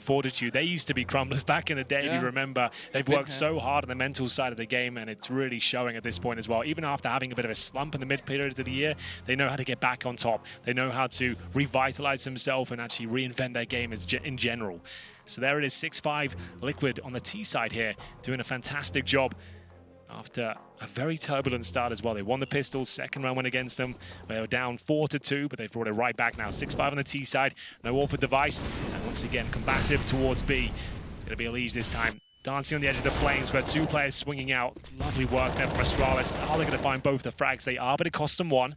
fortitude. They used to be crumblers back in the day, if you remember. They've worked so hard on the mental side of the game, and it's really showing at this point as well. Even after having a bit of a slump in the mid-periods of the year, they know how to get back on top. They know how to revitalize themselves and actually reinvent their game in general. So there it is, 6-5 Liquid on the T side here, doing a fantastic job after a very turbulent start as well. They won the Pistols, second round went against them. They were down 4-2, but they've brought it right back now. 6-5 on the T side, no AWP device, and once again, combative towards B. It's going to be Elige this time. Dancing on the edge of the flames, where two players swinging out. Lovely work there from Astralis. Are they going to find both the frags? They are, but it cost them one.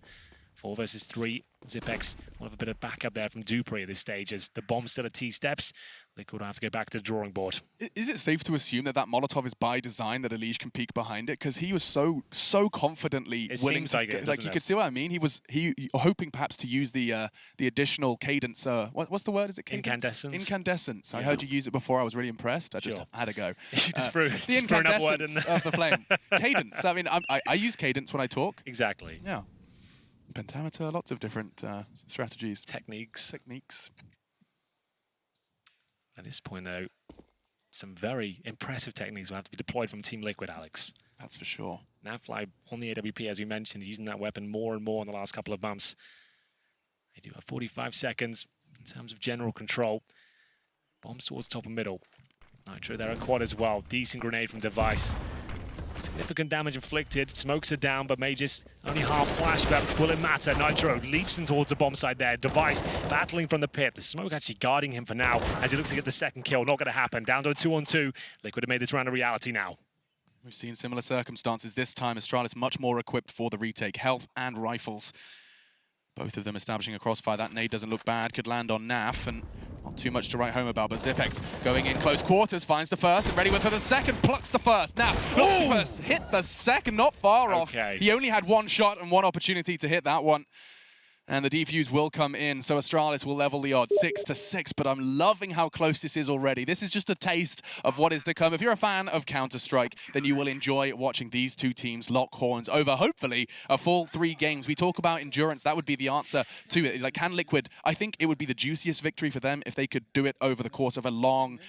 4 versus 3. Zipex will have a bit of backup there from Dupree at this stage as the bomb's still at T steps. Liquid will have to go back to the drawing board. Is it safe to assume that that Molotov is by design, that Elige can peek behind it? Because he was so confidently willing to, like it, like you could see what I mean. He was hoping perhaps to use the additional cadence. What's the word? Is it cadence? Incandescence. Incandescence. I heard you use it before. I was really impressed. I just had to go. The incandescence of the flame. Cadence. I mean, I use cadence when I talk. Exactly. Yeah. Pentameter, lots of different strategies. Techniques. At this point, though, some very impressive techniques will have to be deployed from Team Liquid, Alex. That's for sure. Navfly on the AWP, as we mentioned, using that weapon more and more in the last couple of months. They do have 45 seconds in terms of general control. Bombs towards top and middle. Nitro there at quad as well. Decent grenade from Device. Significant damage inflicted. Smokes are down, but may just only half flash, but will it matter? Nitro leaps in towards the bomb side there. Device battling from the pit. The smoke actually guarding him for now as he looks to get the second kill. Not going to happen. Down to a 2-on-2. Liquid have made this round a reality now. We've seen similar circumstances this time. Astralis much more equipped for the retake. Health and rifles. Both of them establishing a crossfire. That nade doesn't look bad. Could land on Naf, and not too much to write home about, but Zipex going in close quarters, finds the first, and ready for the second, plucks the first. Now, first, hit the second, not far off. He only had one shot and one opportunity to hit that one. And the defuse will come in, so Astralis will level the odds 6-6, but I'm loving how close this is already. This is just a taste of what is to come. If you're a fan of Counter-Strike, then you will enjoy watching these two teams lock horns over, hopefully, a full 3 games. We talk about endurance, that would be the answer to it. Like, can Liquid, I think it would be the juiciest victory for them if they could do it over the course of a long,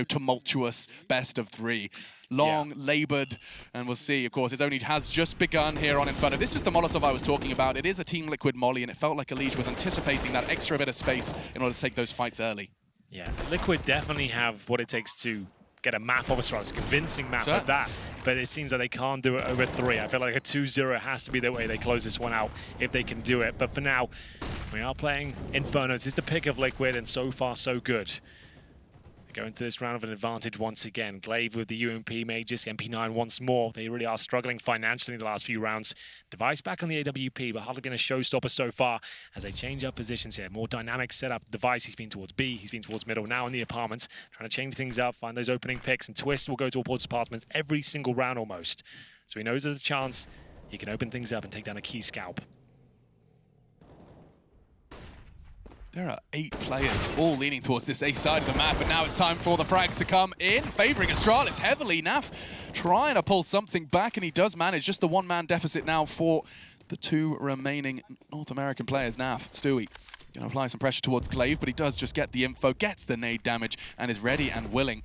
tumultuous best of 3. Long, laboured, and we'll see. Of course, it only has just begun here on Inferno. This is the Molotov I was talking about. It is a Team Liquid molly, and it felt like Elige was anticipating that extra bit of space in order to take those fights early. Yeah, Liquid definitely have what it takes to get a map of Astralis, a convincing map of that, but it seems like they can't do it over 3. I feel like a 2-0 has to be the way they close this one out if they can do it. But for now, we are playing Inferno. This is the pick of Liquid, and so far, so good. Go into this round of an advantage once again. Glaive with the UMP Mages, MP9 once more. They really are struggling financially in the last few rounds. Device back on the AWP, but hardly been a showstopper so far as they change up positions here. More dynamic setup. Device, he's been towards B, he's been towards middle, now in the apartments. Trying to change things up, find those opening picks, and Twist will go towards apartments every single round almost. So he knows there's a chance he can open things up and take down a key scalp. There are 8 players all leaning towards this A side of the map, and now it's time for the frags to come in, favouring Astralis heavily. Naf trying to pull something back, and he does manage. Just the 1-man deficit now for the 2 remaining North American players. Naf, Stewie, going to apply some pressure towards Glaive, but he does just get the info, gets the nade damage, and is ready and willing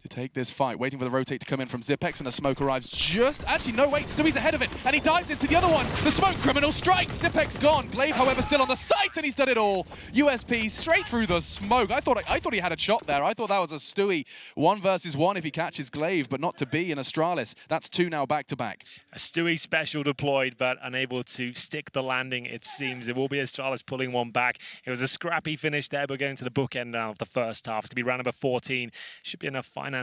to take this fight. Waiting for the rotate to come in from Zipex, and the smoke arrives just... Actually, no, wait, Stewie's ahead of it, and he dives into the other one. The smoke criminal strikes. Zipex gone. Glaive, however, still on the site, and he's done it all. USP straight through the smoke. I thought he had a shot there. I thought that was a Stewie 1 versus 1 if he catches Glaive, but not to be in Astralis. That's 2 now back-to-back. A Stewie special deployed, but unable to stick the landing, it seems. It will be Astralis pulling one back. It was a scrappy finish there, but getting to the bookend now of the first half. It's going to be round number 14. Should be enough finances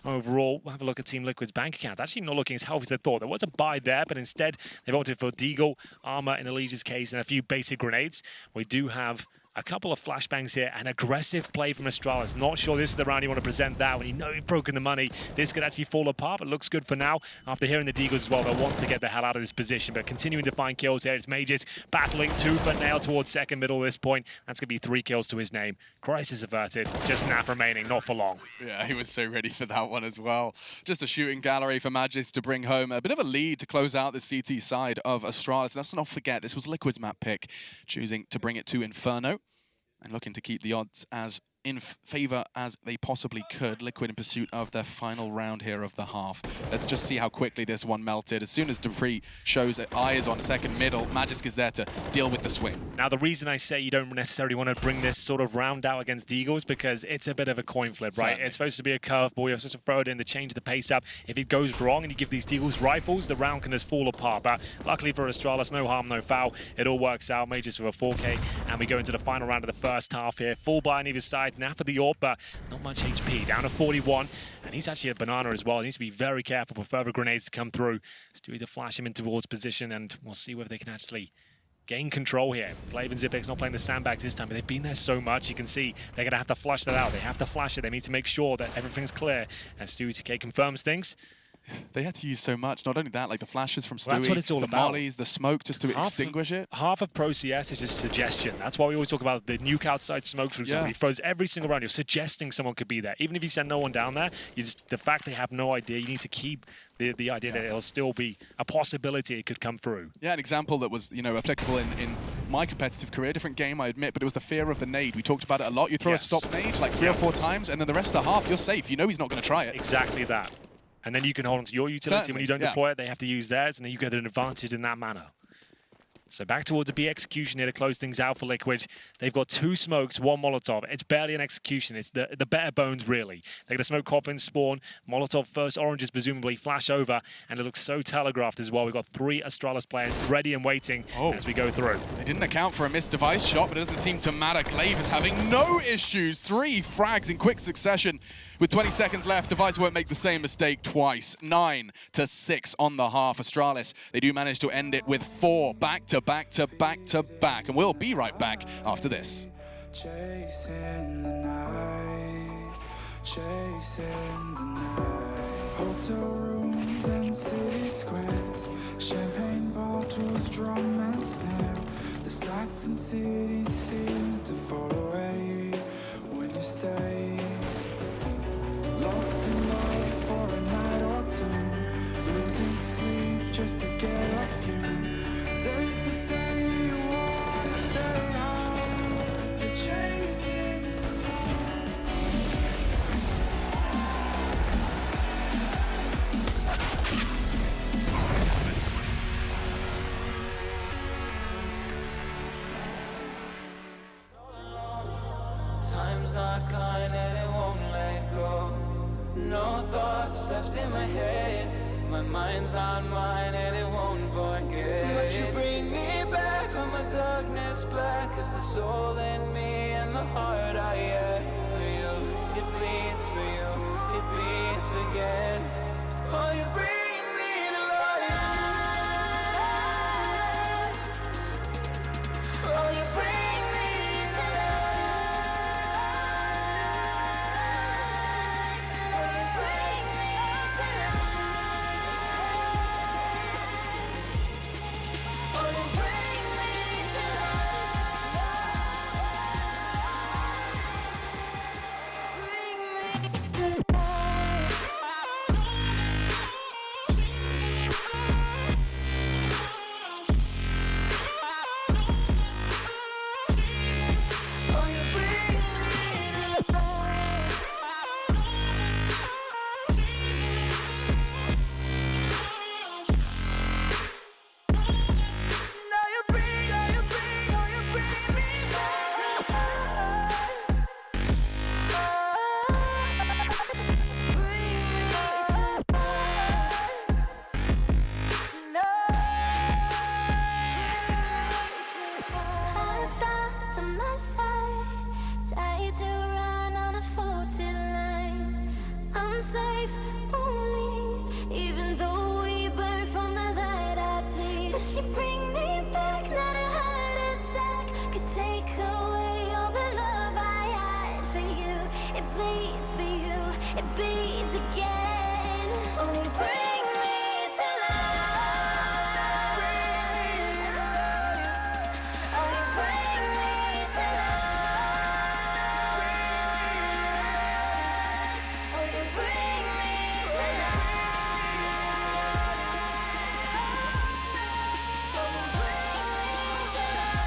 overall. We'll have a look at Team Liquid's bank account. Actually not looking as healthy as I thought. There was a buy there, but instead they've opted for Deagle, armor in Elige's case, and a few basic grenades. We do have a couple of flashbangs here, an aggressive play from Astralis. Not sure this is the round you want to present that when you know you've broken the money. This could actually fall apart, but looks good for now. After hearing the Deagles as well, they'll want to get the hell out of this position, but continuing to find kills here. It's Mages battling 2 for nail towards second middle at this point. That's going to be 3 kills to his name. Crisis averted. Just Naf remaining, not for long. Yeah, he was so ready for that one as well. Just a shooting gallery for Magis to bring home a bit of a lead to close out the CT side of Astralis. Let's not forget, this was Liquid's map pick, choosing to bring it to Inferno and looking to keep the odds as in favor as they possibly could. Liquid in pursuit of their final round here of the half. Let's just see how quickly this one melted. As soon as dupreeh shows that eyes on second middle, Magisk is there to deal with the swing. Now, the reason I say you don't necessarily want to bring this sort of round out against Deagle is because it's a bit of a coin flip, right? Certainly. It's supposed to be a curveball. You're supposed to throw it in to change the pace up. If it goes wrong and you give these Deagles rifles, the round can just fall apart. But luckily for Astralis, no harm, no foul. It all works out. Majors with a 4K, and we go into the final round of the first half here. Full buy on either side. Nap of the AWP, but not much HP. Down to 41, and he's actually a banana as well. He needs to be very careful for further grenades to come through. Stewie to flash him in towards position, and we'll see whether they can actually gain control here. Glaive and Xyp9x not playing the sandbags this time, but they've been there so much. You can see they're going to have to flush that out. They have to flash it. They need to make sure that everything's clear. And Stewie 2K confirms things. They had to use so much. Not only that, like the flashes from Stewie, that's what it's all the about. mollies, the smoke, just to extinguish it. Half of Pro CS is just suggestion. That's why we always talk about the nuke outside smoke, for example. He throws every single round. You're suggesting someone could be there. Even if you send no one down there, the fact they have no idea, you need to keep the idea that it'll still be a possibility it could come through. Yeah, an example that was, applicable in my competitive career, different game, I admit, but it was the fear of the nade. We talked about it a lot. You throw a stop nade like 3 or 4 times, and then the rest of the half, you're safe. You know he's not going to try it. Exactly that. And then you can hold on to your utility. When you don't deploy it, they have to use theirs, and then you get an advantage in that manner. So back towards a B execution here to close things out for Liquid. They've got 2 smokes, 1 Molotov. It's barely an execution. It's the better bones, really. They're going to smoke Coffin, spawn, Molotov first, oranges presumably flash over, and it looks so telegraphed as well. We've got 3 Astralis players ready and waiting as we go through. They didn't account for a missed device shot, but it doesn't seem to matter. Glaive is having no issues. 3 frags in quick succession. With 20 seconds left, Device won't make the same mistake twice. 9-6 on the half. Astralis, they do manage to end it with 4 back to back to back to back. And we'll be right back after this. Chasing the night, chasing the night. Hotel rooms and city squares, champagne bottles, drum and snare. The sights and cities seem to fall away when you stay. Locked in love for a night or 2, losing sleep just to get off you. Day to day you wanna stay out, you're chasing Time's not kind and it won't let go. No thoughts left in my head. My mind's not mine and it won't forget. But you bring me back from my darkness black. Cause the soul in me and the heart I have for you. It bleeds for you, it beats again. Oh, you bring me to life. Oh, you bring me to life. Oh, you bring me to life. Oh, you bring me to life. Bring me to life. Oh, you bring me to life. Now you bring me back to life. Bring me to life. Hands down to my side, tied to run on a faulty line. I'm safe only, even though we burn from the light I bleed. But she bring me back, not a heart attack could take away all the love I had for you. It bleeds for you, it beats again. Oh, you bring me to life. Oh, you bring me to life. Oh, you bring me to life. Oh, you bring me to life.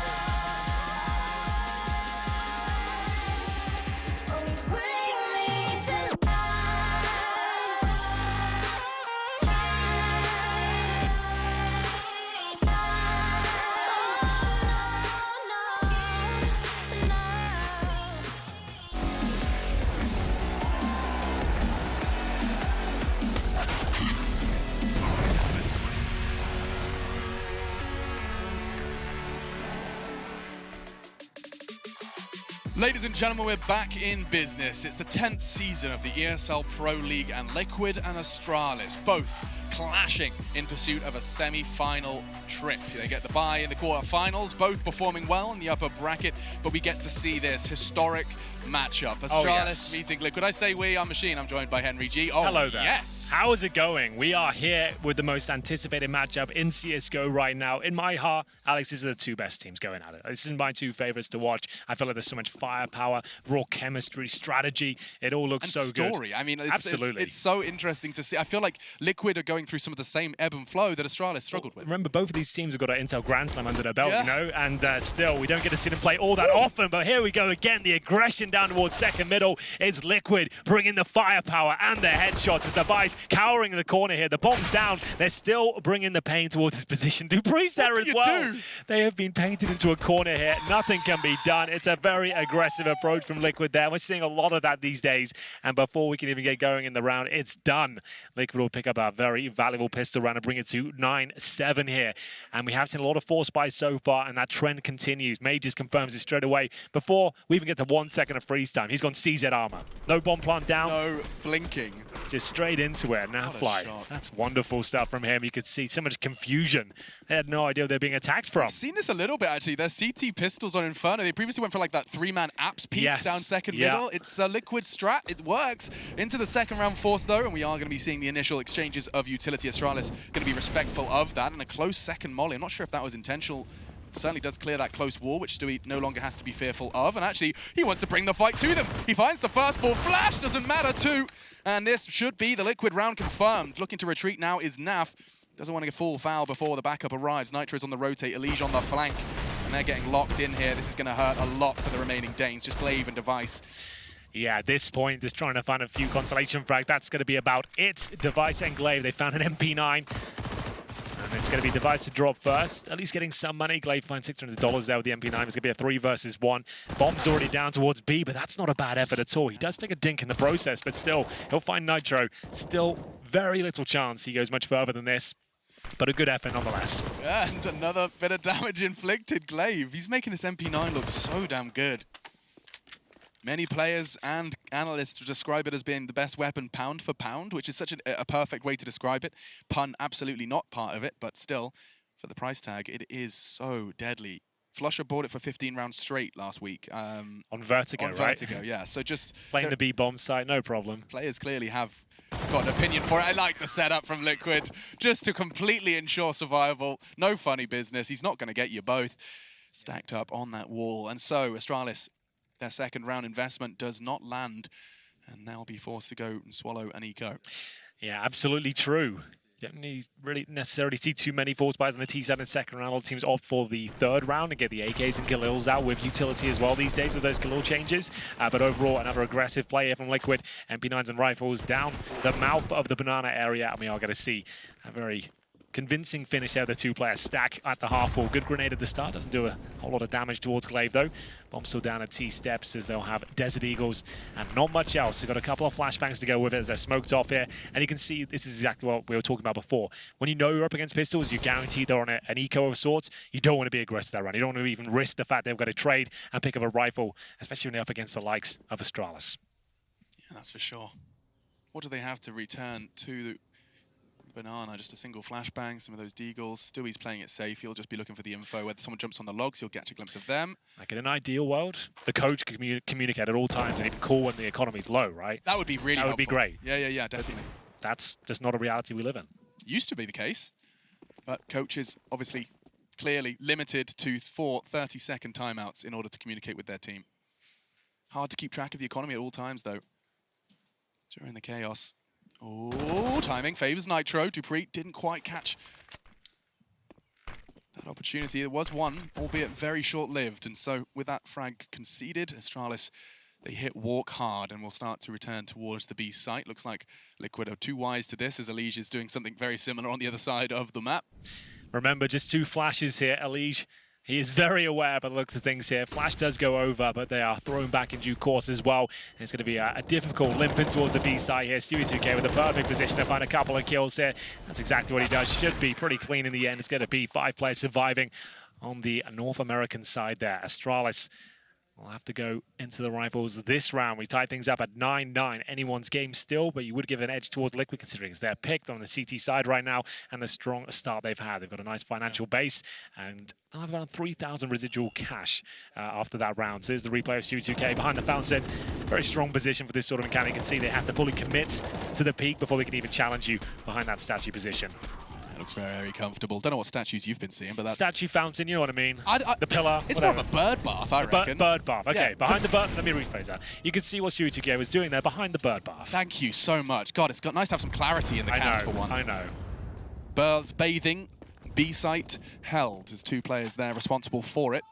Ladies and gentlemen, we're back in business. It's the 10th season of the ESL Pro League, and Liquid and Astralis both clashing in pursuit of a semi-final trip. They get the bye in the quarterfinals, both performing well in the upper bracket, but we get to see this historic matchup. Astralis meeting Liquid. I say we, I'm Machine. I'm joined by Henry G. Oh, hello there. Yes. How is it going? We are here with the most anticipated matchup in CSGO right now. In my heart, Alex, these are the two best teams going at it. This is my two favorites to watch. I feel like there's so much firepower, raw chemistry, strategy. It all looks so good. Story. I mean, Absolutely. It's so interesting to see. I feel like Liquid are going through some of the same ebb and flow that Astralis struggled with. Remember, both of these teams have got an Intel Grand Slam under their belt, you know, and still, we don't get to see them play all that often, but here we go again, the aggression down towards second middle. It's Liquid bringing the firepower and the headshots as Device cowering in the corner here. The bomb's down. They're still bringing the pain towards his position. Dupree's there as well. They have been painted into a corner here. Nothing can be done. It's a very aggressive approach from Liquid there. We're seeing a lot of that these days, and before we can even get going in the round, it's done. Liquid will pick up a very valuable pistol round and bring it to 9-7 here. And we have seen a lot of force buys so far, and that trend continues. Majors confirms it straight away. Before we even get to 1 second of freeze time, he's gone CZ armor. No bomb plant down. No blinking. Just straight into it. Now fly. That's wonderful stuff from him. You could see so much confusion. They had no idea they're being attacked from. I've seen this a little bit, actually. Their CT pistols on Inferno. They previously went for like that 3-man apps peek down second middle. It's a Liquid strat. It works. Into the second round force, though, and we are going to be seeing the initial exchanges of utility. Astralis going to be respectful of that, and a close second molly. I'm not sure if that was intentional. It certainly does clear that close wall, which Stewie no longer has to be fearful of. And actually, he wants to bring the fight to them. He finds the first ball. Flash doesn't matter too. And this should be the Liquid round confirmed. Looking to retreat now is Naf. Doesn't want to get full foul before the backup arrives. Nitro's on the rotate, Elige on the flank. And they're getting locked in here. This is going to hurt a lot for the remaining Danes. Just Glaive and Device. Yeah, at this point, just trying to find a few consolation frags. That's going to be about it. Device and Glaive, they found an MP9. And it's going to be Device to drop first. At least getting some money. Glaive finds $600 there with the MP9. It's going to be a 3 versus 1. Bomb's already down towards B, but that's not a bad effort at all. He does take a dink in the process, but still, he'll find Nitro. Still very little chance he goes much further than this. But a good effort nonetheless. And another bit of damage inflicted. Glaive, he's making this MP9 look so damn good. Many players and analysts describe it as being the best weapon pound for pound, which is such a perfect way to describe it. Pun absolutely not part of it, but still, for the price tag, it is so deadly. Flusher bought it for 15 rounds straight last week. On Vertigo, right? On Vertigo, yeah. So just... Playing the B-bomb site, no problem. Players clearly have got an opinion for it. I like the setup from Liquid, just to completely ensure survival. No funny business. He's not going to get you both stacked up on that wall. And so, Astralis, their second round investment does not land, and they'll be forced to go and swallow an eco. Yeah, absolutely true. You don't really necessarily see too many force buys in the T7 second round. All teams opt for the third round and get the AKs and Galils out with utility as well these days with those Galil changes. But overall, another aggressive play here from Liquid. MP9s and rifles down the mouth of the banana area, and we are going to see a very convincing finish there. The two-player stack at the half wall. Good grenade at the start. Doesn't do a whole lot of damage towards Glaive, though. Bomb still down at T-steps as they'll have Desert Eagles and not much else. They've got a couple of flashbangs to go with it as they're smoked off here. And you can see this is exactly what we were talking about before. When you know you're up against pistols, you're guaranteed they're on an eco of sorts. You don't want to be aggressive that round. You don't want to even risk the fact they've got to trade and pick up a rifle, especially when they're up against the likes of Astralis. Yeah, that's for sure. What do they have to return to the banana? Just a single flashbang, some of those deagles. Stewie's playing it safe. He'll just be looking for the info. Whether someone jumps on the logs, he'll get a glimpse of them. Like in an ideal world, the coach can communicate at all times and even call when the economy's low, right? That would be really helpful. That would be great. Yeah, definitely. That's just not a reality we live in. Used to be the case, but coaches obviously clearly limited to 4 30-second timeouts in order to communicate with their team. Hard to keep track of the economy at all times, though. During the chaos. Oh, timing favors Nitro. Dupree didn't quite catch that opportunity. There was one, albeit very short-lived. And so with that frag conceded, Astralis, they hit walk hard and will start to return towards the B site. Looks like Liquid are too wise to this, as Elige is doing something very similar on the other side of the map. Remember, just 2 flashes here. Elige, he is very aware by the looks of things here. Flash does go over, but they are thrown back in due course as well. And it's going to be a difficult limping towards the B side here. Stewie 2K with a perfect position to find a couple of kills here. That's exactly what he does. Should be pretty clean in the end. It's going to be 5 players surviving on the North American side there. Astralis We'll have to go into the rifles this round. We tied things up at 9-9. Anyone's game still, but you would give an edge towards Liquid considering it's their pick on the CT side right now and the strong start they've had. They've got a nice financial base and they'll have around 3,000 residual cash after that round. So there's the replay of Stewie2K behind the fountain. Very strong position for this sort of mechanic. You can see they have to fully commit to the peak before they can even challenge you behind that statue position. Looks very, very comfortable. Don't know what statues you've been seeing, but that's... Statue fountain, you know what I mean? The pillar, It's whatever. more of a bird bath, I reckon. Bird bath, okay. Yeah. Behind the bird... Let me rephrase that. You can see what Stewie2K was doing there behind the bird bath. Thank you so much. God, it's got nice to have some clarity in the cast for once. I know. Birds bathing, B-site held. There's 2 players there responsible for it.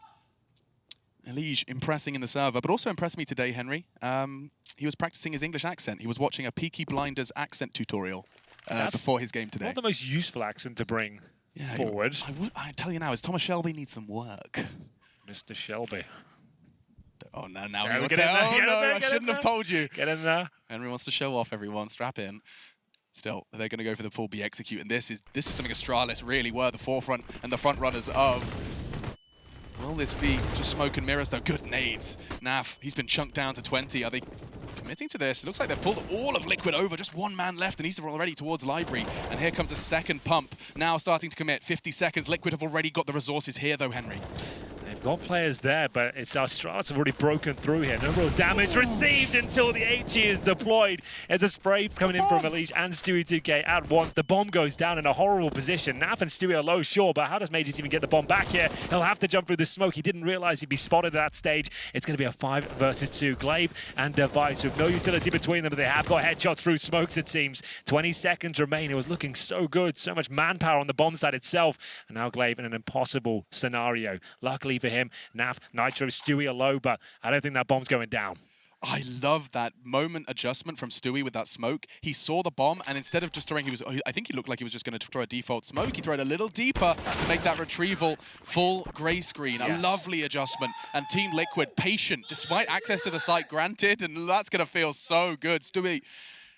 Elige impressing in the server, but also impressed me today, Henry. He was practicing his English accent. He was watching a Peaky Blinders accent tutorial before his game today. Not the most useful accent to bring forward. I tell you now, is Thomas Shelby needs some work. Mr. Shelby. Oh, no, now Yeah, we get in there, get in there, I get in shouldn't have there. told you. Get in there. Henry wants to show off everyone, strap in. Still, they're going to go for the full B execute, and this is something Astralis really were the forefront and the front runners of. Will this be just smoke and mirrors, though? Good nades. Naf, he's been chunked down to 20. Are they committing to this? It looks like they've pulled all of Liquid over. Just one man left, and he's already towards Library. And here comes a second pump. Now starting to commit. 50 seconds. Liquid have already got the resources here, though, Henry. They've got players there, but it's Astralis have already broken through here. No real damage received until the HE is deployed. There's a spray coming in from Elige and Stewie2K at once. The bomb goes down in a horrible position. Naf and Stewie are low, sure, but how does Mages even get the bomb back here? He'll have to jump through the smoke. He didn't realize he'd be spotted at that stage. It's going to be a 5 versus 2. Glaive and Device with no utility between them, but they have got headshots through smokes, it seems. 20 seconds remain. It was looking so good. So much manpower on the bomb side itself. And now Glaive in an impossible scenario. Luckily for him, Naf, Nitro, Stewie are low, but I don't think that bomb's going down. I love that moment adjustment from Stewie with that smoke. He saw the bomb, and instead of just throwing, I think he looked like he was just going to throw a default smoke. He threw it a little deeper to make that retrieval full gray screen. Yes. A lovely adjustment. And Team Liquid, patient, despite access to the site granted, and that's going to feel so good. Stewie,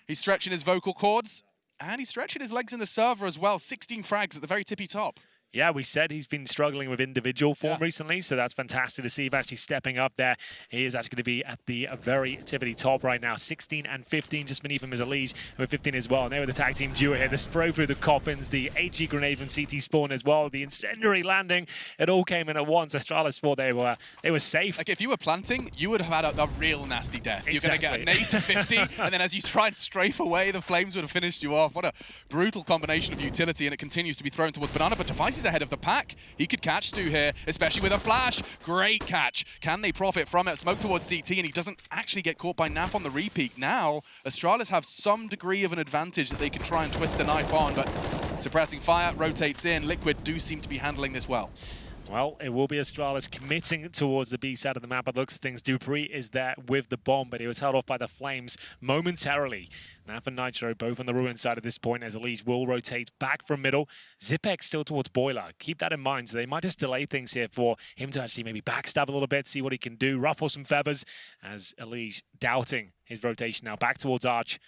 he's stretching his vocal cords, and he's stretching his legs in the server as well. 16 frags at the very tippy top. Yeah, we said he's been struggling with individual form recently, so that's fantastic to see him actually stepping up there. He is actually going to be at the very tippity top right now. 16 and 15, just beneath him is Elige, with 15 as well. And they were the tag team duo here. The spray through the coffins, the HE grenade from CT spawn as well, the incendiary landing. It all came in at once. Astralis thought they were safe. Like, if you were planting, you would have had a real nasty death. Exactly. You're going to get a nade to 50, and then as you try and strafe away, the flames would have finished you off. What a brutal combination of utility, and it continues to be thrown towards Banana, but Device is ahead of the pack. He could catch Stu here, especially with a flash. Great catch. Can they profit from it? Smoke towards CT, and he doesn't actually get caught by Naf on the repeat. Now, Astralis have some degree of an advantage that they can try and twist the knife on, but suppressing fire rotates in. Liquid do seem to be handling this well. Well, it will be Astralis committing towards the B side of the map. It looks things. Dupree is there with the bomb, but he was held off by the flames momentarily. Naf and Nitro both on the ruin side at this point as Elige will rotate back from middle. Zipex still towards Boiler. Keep that in mind. So they might just delay things here for him to actually maybe backstab a little bit, see what he can do, ruffle some feathers as Elige doubting his rotation now. Back towards Arch.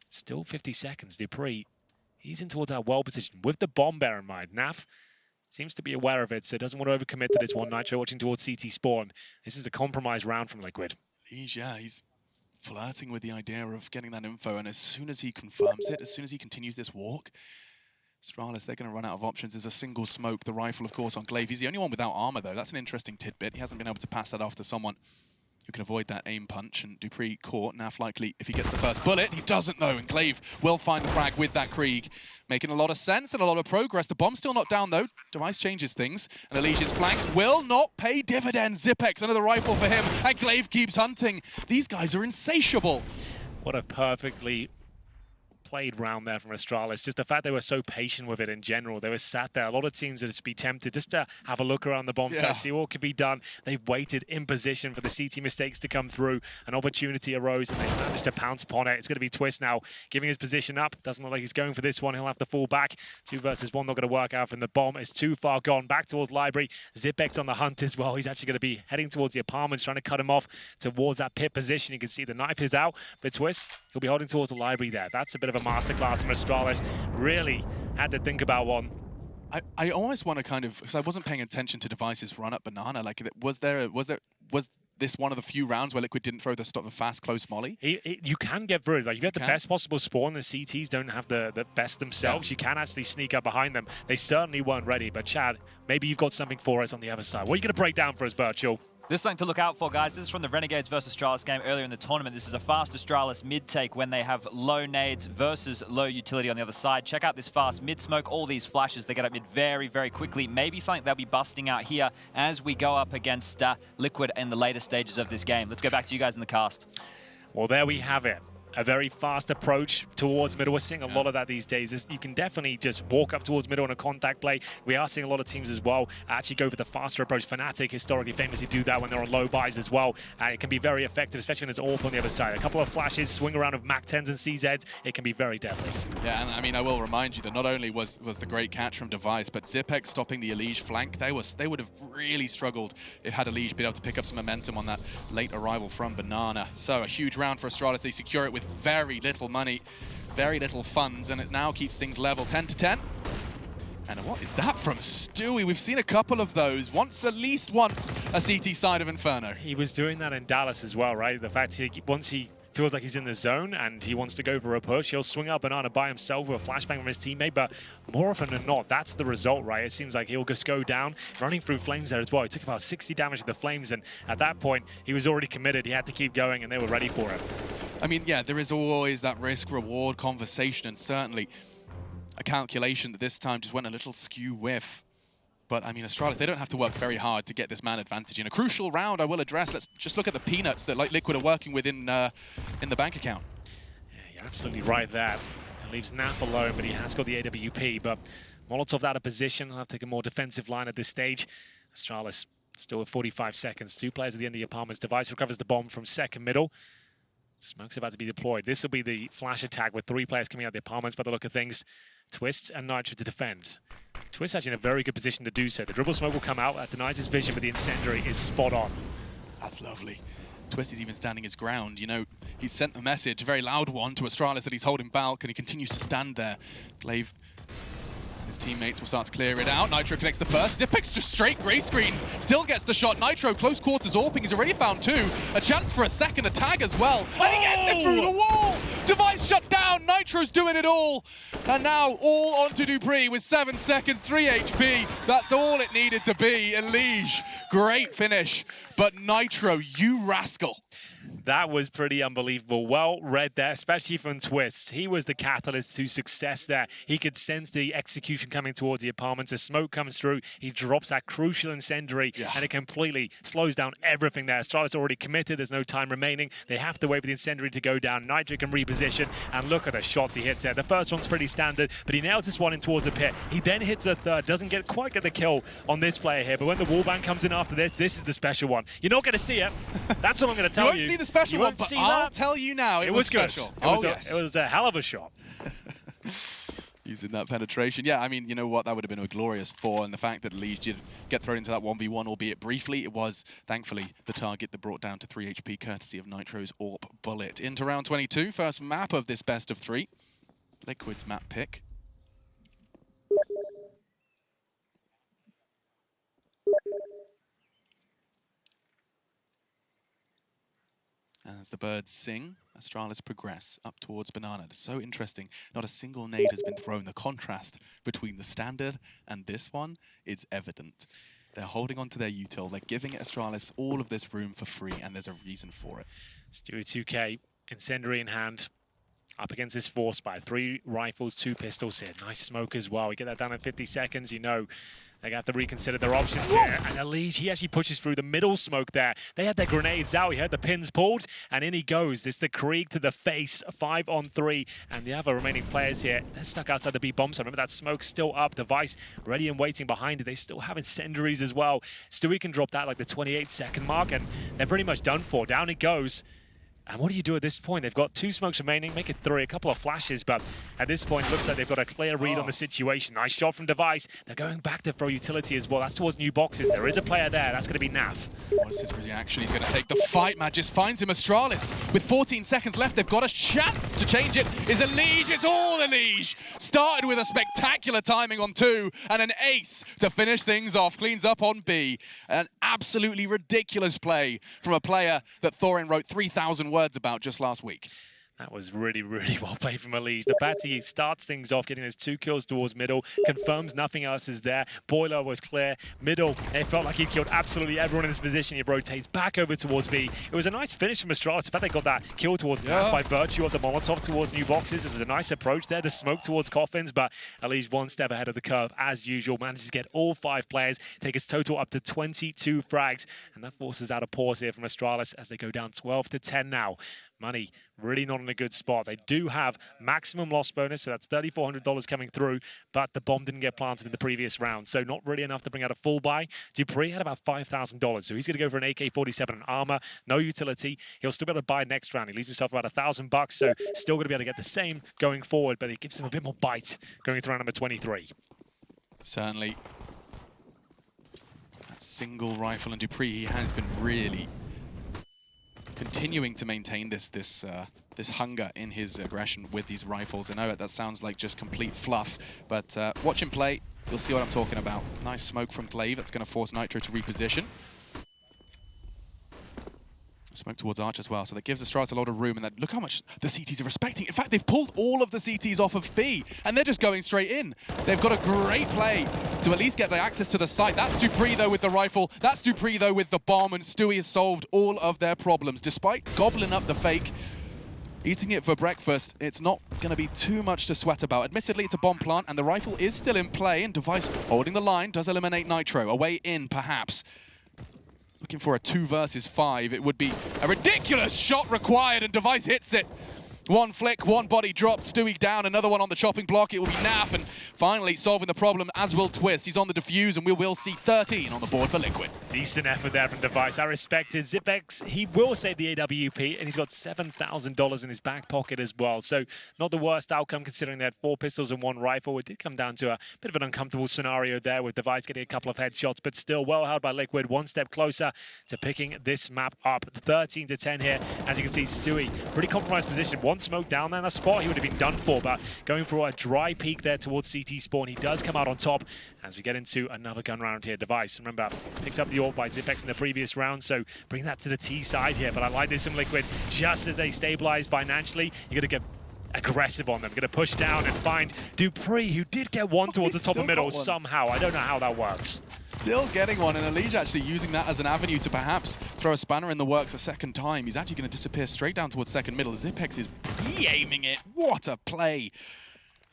Still 50 seconds. Dupree, he's in towards our well position with the bomb, bear in mind. Naf seems to be aware of it, so doesn't want to overcommit to this one. Nitro watching towards CT spawn. This is a compromised round from Liquid. He's flirting with the idea of getting that info, and as soon as he confirms it, as soon as he continues this walk, Astralis, they're going to run out of options. There's a single smoke, the rifle, of course, on Glaive. He's the only one without armor, though. That's an interesting tidbit. He hasn't been able to pass that off to someone who can avoid that aim punch, and Dupree caught. Naf likely, if he gets the first bullet, he doesn't know, and Glaive will find the frag with that Krieg. Making a lot of sense and a lot of progress. The bomb's still not down, though. Device changes things, and Elige's flank will not pay dividends. Zipex, another rifle for him, and Glaive keeps hunting. These guys are insatiable. What a perfectly played round there from Astralis. Just the fact they were so patient with it in general. They were sat there. A lot of teams would just be tempted just to have a look around the bomb site, see what could be done. They waited in position for the CT mistakes to come through. An opportunity arose and they managed to pounce upon it. It's going to be Twist now, giving his position up. Doesn't look like he's going for this one. He'll have to fall back. 2 versus 1 not going to work out from the bomb. It's too far gone. Back towards Library. Zipex on the hunt as well. He's actually going to be heading towards the apartments, trying to cut him off towards that pit position. You can see the knife is out, but Twist, he'll be holding towards the Library there. That's a bit of a masterclass from Astralis. Really had to think about one. I almost want to kind of, because I wasn't paying attention to Device's run up banana. Like, was this one of the few rounds where Liquid didn't throw the fast close molly? You can get through it. Like, you get the best possible spawn. The CTs don't have the best themselves. You can actually sneak up behind them. They certainly weren't ready. But Chad, maybe you've got something for us on the other side. What are you going to break down for us, Birchall? This is something to look out for, guys. This is from the Renegades versus Astralis game earlier in the tournament. This is a fast Astralis mid-take when they have low nades versus low utility on the other side. Check out this fast mid-smoke. All these flashes, they get up mid very, very quickly. Maybe something they'll be busting out here as we go up against Liquid in the later stages of this game. Let's go back to you guys in the cast. Well, there we have it. A very fast approach towards middle. We're seeing a lot of that these days. You can definitely just walk up towards middle on a contact play. We are seeing a lot of teams as well actually go for the faster approach. Fnatic historically famously do that when they're on low buys as well. And it can be very effective, especially when there's AWP on the other side. A couple of flashes, swing around with MAC-10s and CZs. It can be very deadly. Yeah, and I mean, I will remind you that not only was the great catch from Device, but Zipex stopping the Elige flank. They would have really struggled if had Elige been able to pick up some momentum on that late arrival from Banana. So a huge round for Astralis. They secure it with very little money, very little funds, and it now keeps things level 10-10. And what is that from Stewie? We've seen a couple of those. At least once, a CT side of Inferno. He was doing that in Dallas as well, right? The fact once he feels like he's in the zone and he wants to go for a push, he'll swing up Banana by himself with a flashbang from his teammate, but more often than not, that's the result, right? It seems like he'll just go down, running through flames there as well. He took about 60 damage to the flames, and at that point, he was already committed. He had to keep going, and they were ready for it. I mean, yeah, there is always that risk-reward conversation, and certainly a calculation that this time just went a little skew with. But, I mean, Astralis, they don't have to work very hard to get this man advantage. In a crucial round, I will address. Let's just look at the peanuts that Liquid are working with in the bank account. Yeah, you're absolutely right there. It leaves Naf alone, but he has got the AWP. But Molotov out of position. I'll have to take a more defensive line at this stage. Astralis still with 45 seconds. 2 players at the end of the apartments. Device recovers the bomb from second middle. Smoke's about to be deployed. This will be the flash attack with 3 players coming out of the apartments by the look of things. Twist and Nitro to defend. Twist actually in a very good position to do so. The dribble smoke will come out. That denies his vision, but the incendiary is spot on. That's lovely. Twist is even standing his ground. You know, he's sent a message, a very loud one, to Astralis that he's holding back, and he continues to stand there. Glaive and his teammates will start to clear it out. Nitro connects the first. Zipex just straight grey screens. Still gets the shot. Nitro close quarters AWPing. He's already found 2. A chance for a second tag as well. And he gets it through the wall! Device shut down. Nitro's doing it all. And now all onto Dupree with 7 seconds, 3 HP. That's all it needed to be. Elige, great finish. But Nitro, you rascal. That was pretty unbelievable. Well read there, especially from Twist. He was the catalyst to success there. He could sense the execution coming towards the apartments. The smoke comes through. He drops that crucial incendiary, and it completely slows down everything there. Astralis already committed. There's no time remaining. They have to wait for the incendiary to go down. Nitro can reposition, and look at the shots he hits there. The first one's pretty standard, but he nails this one in towards the pit. He then hits a third. Doesn't quite get the kill on this player here, but when the wallbang comes in after this, this is the special one. You're not going to see it. That's what I'm going to tell you. You won't see the special one, but I'll tell you now, it was special. It was a hell of a shot. Using that penetration. Yeah, I mean, you know what? That would have been a glorious 4, and the fact that Elige did get thrown into that 1v1, albeit briefly, it was, thankfully, the target that brought down to 3 HP, courtesy of Nitro's AWP bullet. Into round 22, first map of this best of 3. Liquid's map pick. As the birds sing, Astralis progress up towards Banana. It's so interesting. Not a single nade has been thrown. The contrast between the standard and this one is evident. They're holding on to their util. They're giving Astralis all of this room for free, and there's a reason for it. Stewie 2K, incendiary in hand. Up against this force by 3 rifles, 2 pistols here. Nice smoke as well. We get that down in 50 seconds. You know they have to reconsider their options here. And Elige, he actually pushes through the middle smoke there. They had their grenades out. He had the pins pulled, and in he goes. It's the Krieg to the face, 5 on 3. And the other remaining players here, they're stuck outside the B bomb site. Remember that smoke's still up. Device ready and waiting behind it. They still have incendiaries as well. Stewie can drop that like the 28-second mark, and they're pretty much done for. Down it goes. And what do you do at this point? They've got 2 smokes remaining, make it 3, a couple of flashes, but at this point, it looks like they've got a clear read on the situation. Nice shot from Device. They're going back to throw utility as well. That's towards new boxes. There is a player there. That's going to be Naf. What is his reaction? He's going to take the fight. Magis finds him. Astralis with 14 seconds left. They've got a chance to change it. Is Elige? It's all Elige. Started with a spectacular timing on 2 and an ace to finish things off. Cleans up on B. An absolutely ridiculous play from a player that Thorin wrote 3,000 words about just last week. That was really, really well played from Elige. The Batty starts things off, getting those 2 kills towards middle, confirms nothing else is there. Boiler was clear. Middle, it felt like he killed absolutely everyone in this position. He rotates back over towards B. It was a nice finish from Astralis. In fact, they got that kill towards Naf by virtue of the Molotov towards new boxes. It was a nice approach there, the smoke towards coffins, but Elige 1 step ahead of the curve as usual. Manages to get all 5 players, take his total up to 22 frags, and that forces out a pause here from Astralis as they go down 12-10 now. Money really not in a good spot. They do have maximum loss bonus, so that's $3,400 coming through, but the bomb didn't get planted in the previous round, so not really enough to bring out a full buy. dupreeh had about $5,000, so he's going to go for an AK-47 and armor, no utility. He'll still be able to buy next round. He leaves himself about $1,000, so still going to be able to get the same going forward, but it gives him a bit more bite going into round number 23. Certainly. That single rifle, and dupreeh, he has been really continuing to maintain this hunger in his aggression with these rifles. I know that sounds like just complete fluff, but watch him play, you'll see what I'm talking about. Nice smoke from Glaive. That's going to force Nitro to reposition. Smoke towards Arch as well, so that gives Astralis a lot of room, and look how much the CTs are respecting. In fact, they've pulled all of the CTs off of B, and they're just going straight in. They've got a great play to at least get the access to the site. That's dupreeh, though, with the rifle. That's dupreeh, though, with the bomb, and Stewie has solved all of their problems. Despite gobbling up the fake, eating it for breakfast, it's not going to be too much to sweat about. Admittedly, it's a bomb plant, and the rifle is still in play, and Device holding the line does eliminate Nitro. A way in, perhaps. Looking for a 2 versus 5. It would be a ridiculous shot required, and Device hits it. 1 flick, 1 body drop, Stewie down, another one on the chopping block. It will be Naf, and finally solving the problem, as will Twist. He's on the defuse, and we will see 13 on the board for Liquid. Decent effort there from Device. I respect it. Zipex, he will save the AWP, and he's got $7,000 in his back pocket as well. So not the worst outcome considering they had 4 pistols and 1 rifle. It did come down to a bit of an uncomfortable scenario there with Device getting a couple of headshots, but still well held by Liquid. 1 step closer to picking this map up. 13-10 here. As you can see, Stewie, pretty compromised position. 1 smoke down there in that spot, he would have been done for, but going for a dry peek there towards CT spawn, he does come out on top as we get into another gun round here. Device, remember, picked up the AWP by Zipex in the previous round, so bring that to the T side here, but I like this from Liquid. Just as they stabilize financially, you're going to get aggressive on them. Going to push down and find dupreeh, who did get 1 towards the top of middle somehow. I don't know how that works. Still getting 1, and Elige actually using that as an avenue to perhaps throw a spanner in the works a second time. He's actually going to disappear straight down towards second middle. Zipex is pre-aiming it. What a play.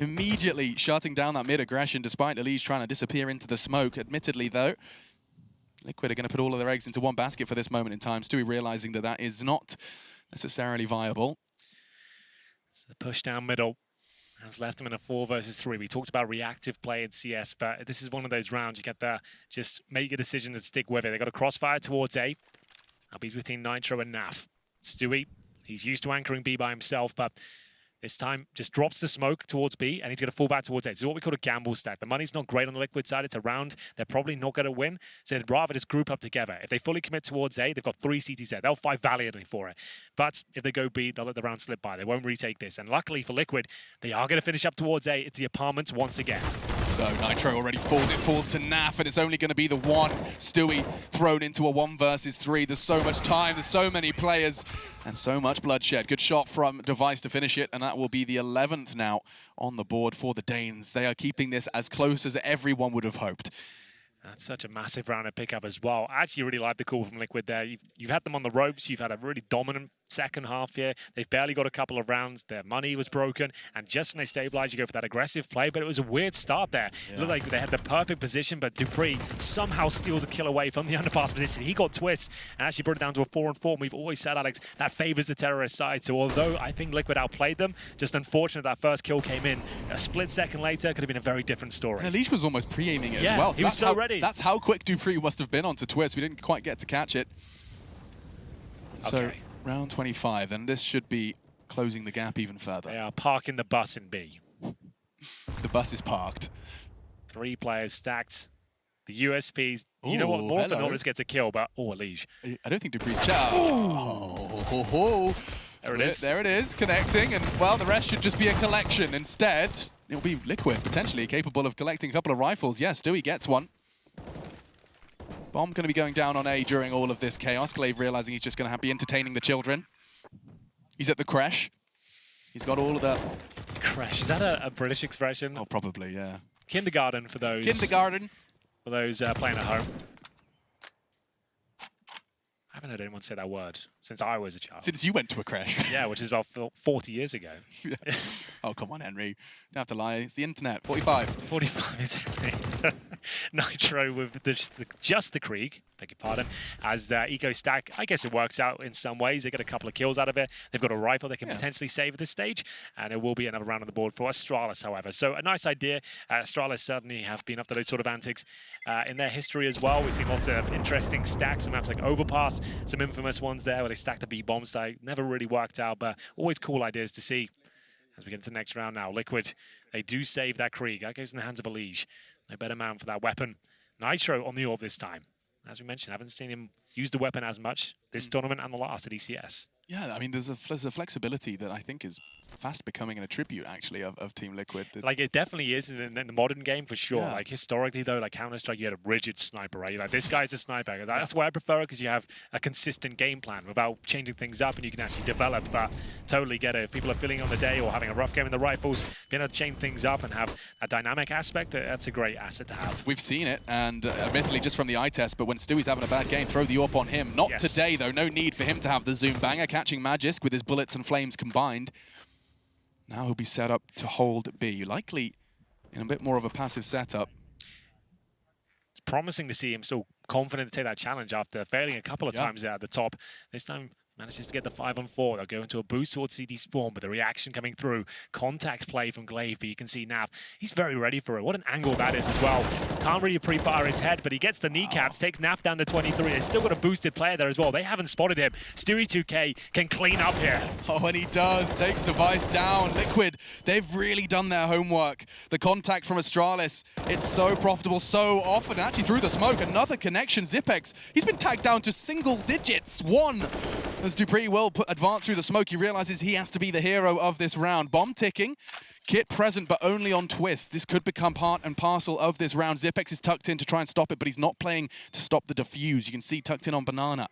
Immediately shutting down that mid-aggression despite Elige trying to disappear into the smoke. Admittedly, though, Liquid are going to put all of their eggs into 1 basket for this moment in time. Stewie realizing that that is not necessarily viable. So the push down middle has left them in a 4 versus 3. We talked about reactive play in CS, but this is one of those rounds you get to just make a decision and stick with it. They got a crossfire towards A. That'll be between Nitro and Naf. Stewie, he's used to anchoring B by himself, but this time just drops the smoke towards B, and he's going to fall back towards A. This is what we call a gamble stack. The money's not great on the Liquid side. It's a round they're probably not going to win, so they'd rather just group up together. If they fully commit towards A, they've got 3 CTs there. They'll fight valiantly for it. But if they go B, they'll let the round slip by. They won't retake this. And luckily for Liquid, they are going to finish up towards A. It's the apartments once again. So Nitro already falls. It falls to Naf, and it's only going to be the 1. Stewie thrown into a 1 versus 3. There's so much time. There's so many players. And so much bloodshed. Good shot from Device to finish it, and that will be the 11th now on the board for the Danes. They are keeping this as close as everyone would have hoped. That's such a massive round to pick up as well. I actually really like the call from Liquid there. You've had them on the ropes. You've had a really dominant second half here. They've barely got a couple of rounds. Their money was broken. And just when they stabilize, you go for that aggressive play. But it was a weird start there. Yeah. It looked like they had the perfect position, but dupreeh somehow steals a kill away from the underpass position. He got twists and actually brought it down to a 4-on-4. And we've always said, Alex, that favors the terrorist side. So although I think Liquid outplayed them, just unfortunate that first kill came in. A split second later could have been a very different story. And Elige was almost pre-aiming it as well. So he was so ready. That's how quick dupreeh must have been onto Twist. We didn't quite get to catch it. So Round 25, and this should be closing the gap even further. They are parking the bus in B. The bus is parked. 3 players stacked. The USPs, you know what? More than always gets a kill, but Elige. I don't think Dupree's chat. Oh. There it is. There it is, connecting, and well, the rest should just be a collection. Instead, it'll be Liquid, potentially capable of collecting a couple of rifles. Yes, Stewie gets one. Bomb going to be going down on A during all of this chaos. Glaive realizing he's just going to be entertaining the children. He's at the creche. He's got all of the... Creche, is that a British expression? Oh, probably, yeah. Kindergarten for those. Kindergarten. For those playing at home. I haven't heard anyone say that word since I was a child. Since you went to a creche. Yeah, which is about 40 years ago. Yeah. Oh, come on, Henry. Don't have to lie. It's the internet. 45. 45 is Henry. Nitro with just the Krieg, beg your pardon, as the eco stack. I guess it works out in some ways. They get a couple of kills out of it. They've got a rifle they can potentially save at this stage, and it will be another round on the board for Astralis, however. So a nice idea. Astralis certainly have been up to those sort of antics in their history as well. We've seen lots of interesting stacks, some maps like Overpass, some infamous ones there where they stacked the B bomb site. Never really worked out, but always cool ideas to see. As we get into the next round now, Liquid, they do save that Krieg. That goes in the hands of Elige. No better man for that weapon. Nitro on the orb this time. As we mentioned, I haven't seen him use the weapon as much this tournament and the last at ECS. Yeah, I mean, there's a flexibility that I think is fast becoming an attribute, actually, of Team Liquid. Like, it definitely is in the modern game, for sure. Yeah. Like, historically, though, like Counter-Strike, you had a rigid sniper, right? You're like, this guy's a sniper. That's why I prefer it, because you have a consistent game plan without changing things up, and you can actually develop. But totally get it. If people are feeling on the day or having a rough game in the rifles, being able to change things up and have a dynamic aspect, that's a great asset to have. We've seen it, and admittedly just from the eye test, but when Stewie's having a bad game, throw the AWP on him. Not today, though. No need for him to have the Zoom banger, catching Magisk with his bullets and flames combined. Now he'll be set up to hold B, likely in a bit more of a passive setup. It's promising to see him so confident to take that challenge after failing a couple of times there at the top. This time manages to get the 5-on-4. They'll go into a boost towards CD spawn, but the reaction coming through. Contact play from Glaive, but you can see Nav. He's very ready for it. What an angle that is as well. Can't really pre-fire his head, but he gets the kneecaps, takes Nav down to 23. They've still got a boosted player there as well. They haven't spotted him. Stewie 2K can clean up here. Oh, and he does. Takes Device down. Liquid, they've really done their homework. The contact from Astralis, it's so profitable so often. Actually, through the smoke, another connection. Zipex, he's been tagged down to single digits. 1. As Dupree will advance through the smoke, he realizes he has to be the hero of this round. Bomb ticking. Kit present, but only on twist. This could become part and parcel of this round. Zipex is tucked in to try and stop it, but he's not playing to stop the defuse. You can see tucked in on Banana.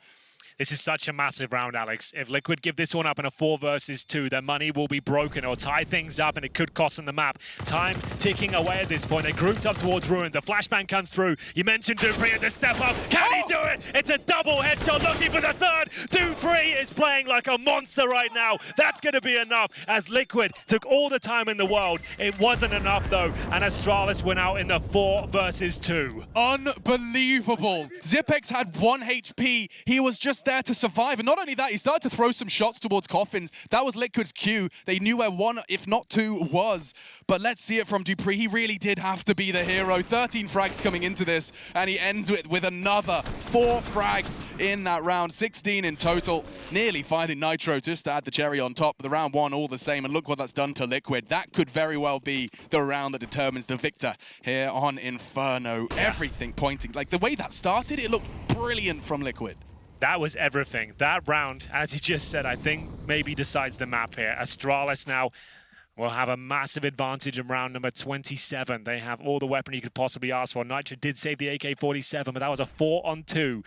This is such a massive round, Alex. If Liquid give this one up in a 4 versus 2, their money will be broken or tie things up, and it could cost them the map. Time ticking away at this point. They grouped up towards Ruin. The flashbang comes through. You mentioned Dupree at the step up. Can he do it? It's a double headshot looking for the third. Dupree is playing like a monster right now. That's going to be enough as Liquid took all the time in the world. It wasn't enough, though, and Astralis went out in the 4 versus 2. Unbelievable. Zipex had 1 HP. He was just there to survive, and not only that, he started to throw some shots towards Coffins. That was Liquid's cue. They knew where 1, if not 2, was. But let's see it from Dupree. He really did have to be the hero. 13 frags coming into this, and he ends with another 4 frags in that round. 16 in total. Nearly finding Nitro just to add the cherry on top. The round 1 all the same, and look what that's done to Liquid. That could very well be the round that determines the victor here on Inferno. Everything pointing. Like, the way that started, it looked brilliant from Liquid. That was everything. That round, as you just said, I think maybe decides the map here. Astralis now will have a massive advantage in round number 27. They have all the weapon you could possibly ask for. Nitro did save the AK-47, but that was a 4-on-2.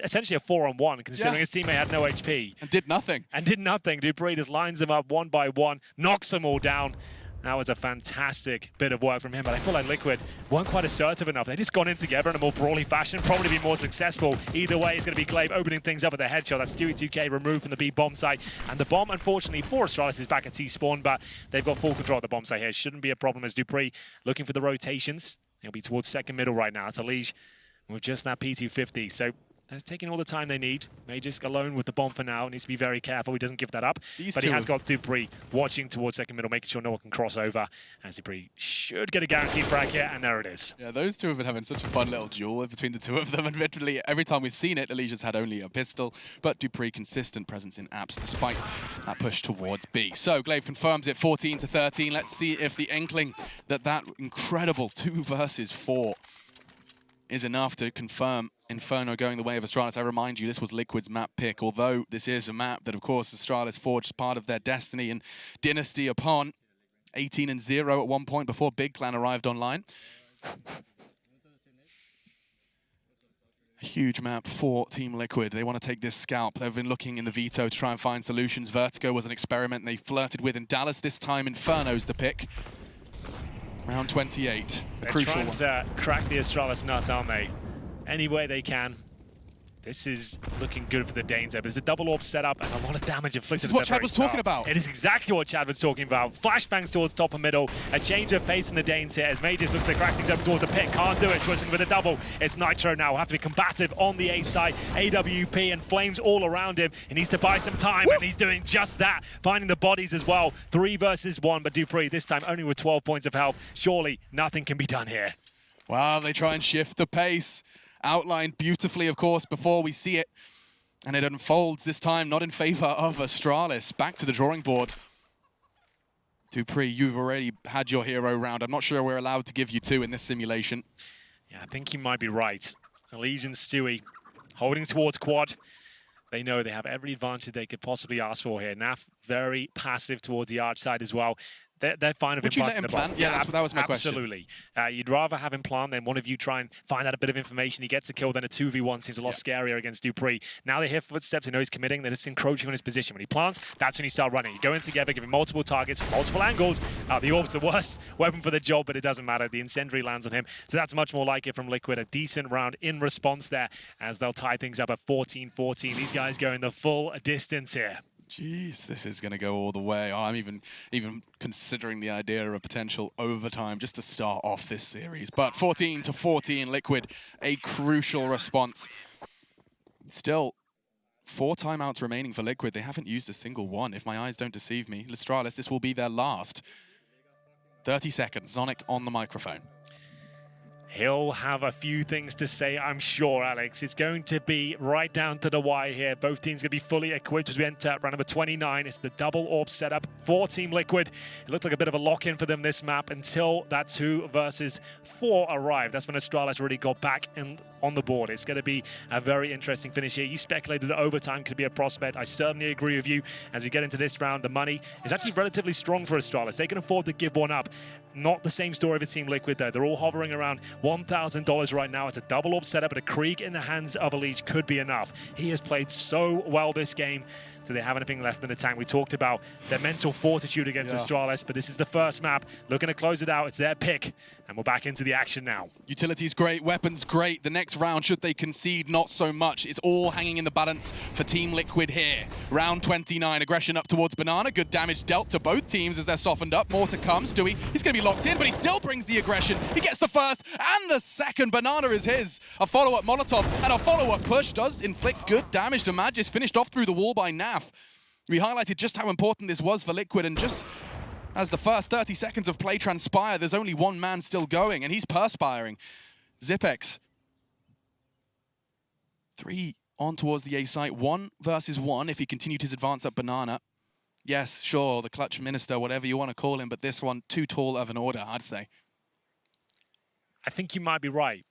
Essentially a 4-on-1, considering his teammate had no HP. And did nothing. Dupree just lines them up one by one, knocks them all down. That was a fantastic bit of work from him, but I feel like Liquid weren't quite assertive enough. They just gone in together in a more brawly fashion, probably be more successful. Either way, it's going to be Glaive opening things up with a headshot. That's Stewie 2K removed from the B bomb site. And the bomb, unfortunately, for Astralis is back at T-spawn, but they've got full control of the bomb site here. Shouldn't be a problem as Dupree looking for the rotations. He'll be towards second middle right now. It's Elige with just that P250. So They're taking all the time they need. Magisk alone with the bomb for now. Needs to be very careful. He doesn't give that up. But he has got Dupree watching towards second middle, making sure no one can cross over. As Dupree should get a guaranteed frag here, and there it is. Yeah, those two have been having such a fun little duel between the two of them. Admittedly, every time we've seen it, Alicia's had only a pistol, but Dupree consistent presence in apps despite that push towards B. So Glaive confirms it, 14-13. Let's see if the inkling that incredible 2 versus 4 is enough to confirm Inferno going the way of Astralis. I remind you, this was Liquid's map pick, although this is a map that, of course, Astralis forged part of their destiny and dynasty upon. 18-0 at one point before Big Clan arrived online. A huge map for Team Liquid. They want to take this scalp. They've been looking in the veto to try and find solutions. Vertigo was an experiment they flirted with in Dallas. This time, Inferno's the pick. Round 28, a crucial one. They're trying to crack the Astralis nut, aren't they? Any way they can. This is looking good for the Danes there, but it's a double orb setup and a lot of damage inflicted. This is what Chad was talking about. It is exactly what Chad was talking about. Flashbangs towards top and middle. A change of pace from the Danes here as Magisk looks to crack things up towards the pit. Can't do it. Twisting with a double. It's Nitro now. Will have to be combative on the A side. AWP and flames all around him. He needs to buy some time, and he's doing just that. Finding the bodies as well. 3 versus 1, but Dupree this time only with 12 points of health. Surely nothing can be done here. Wow, they try and shift the pace. Outlined beautifully, of course, before we see it. And it unfolds this time, not in favor of Astralis. Back to the drawing board. Dupree, you've already had your hero round. I'm not sure we're allowed to give you 2 in this simulation. Yeah, I think you might be right. Legion Stewie holding towards quad. They know they have every advantage they could possibly ask for here. Naf very passive towards the arch side as well. They're fine with him planting the bomb. Yeah, that was my question. Absolutely. You'd rather have him plant than one of you try and find out a bit of information. He gets a kill, then a 2v1 seems a lot scarier against Dupree. Now they hear footsteps, they know he's committing, they're just encroaching on his position. When he plants, that's when you start running. You go in together, give him multiple targets from multiple angles. The orb's the worst weapon for the job, but it doesn't matter. The incendiary lands on him. So that's much more like it from Liquid. A decent round in response there as they'll tie things up at 14-14. These guys going the full distance here. Jeez, this is going to go all the way. Oh, I'm even considering the idea of a potential overtime just to start off this series. But 14-14, Liquid, a crucial response. Still, 4 timeouts remaining for Liquid. They haven't used a single one, if my eyes don't deceive me. Astralis, this will be their last. 30 seconds, Zonic on the microphone. He'll have a few things to say, I'm sure, Alex. It's going to be right down to the wire here. Both teams going to be fully equipped as we enter round number 29. It's the double orb setup for Team Liquid. It looked like a bit of a lock-in for them this map until that 2 versus 4 arrived. That's when Astralis really got back on the board. It's going to be a very interesting finish here. You speculated that overtime could be a prospect. I certainly agree with you. As we get into this round, the money is actually relatively strong for Astralis. They can afford to give one up. Not the same story for Team Liquid, though. They're all hovering around $1,000 right now. It's a double orb setup, but a Krieg in the hands of a Leech could be enough. He has played so well this game. Do they have anything left in the tank? We talked about their mental fortitude against Astralis, but this is the first map. Looking to close it out. It's their pick, and we're back into the action now. Utility's great, weapons great. The next round, should they concede, not so much. It's all hanging in the balance for Team Liquid here. Round 29, aggression up towards Banana. Good damage dealt to both teams as they're softened up. More to come. Stewie, he's going to be locked in, but he still brings the aggression. He gets the first and the second. Banana is his. A follow-up Molotov and a follow-up push does inflict good damage to Magis. Finished off through the wall by Naf. We highlighted just how important this was for Liquid, and just as the first 30 seconds of play transpire, there's only one man still going, and he's perspiring. Zipex. 3 on towards the A site. 1 versus 1 if he continued his advance up Banana. Yes, sure, the clutch minister, whatever you want to call him, but this one too tall of an order, I'd say. I think you might be right.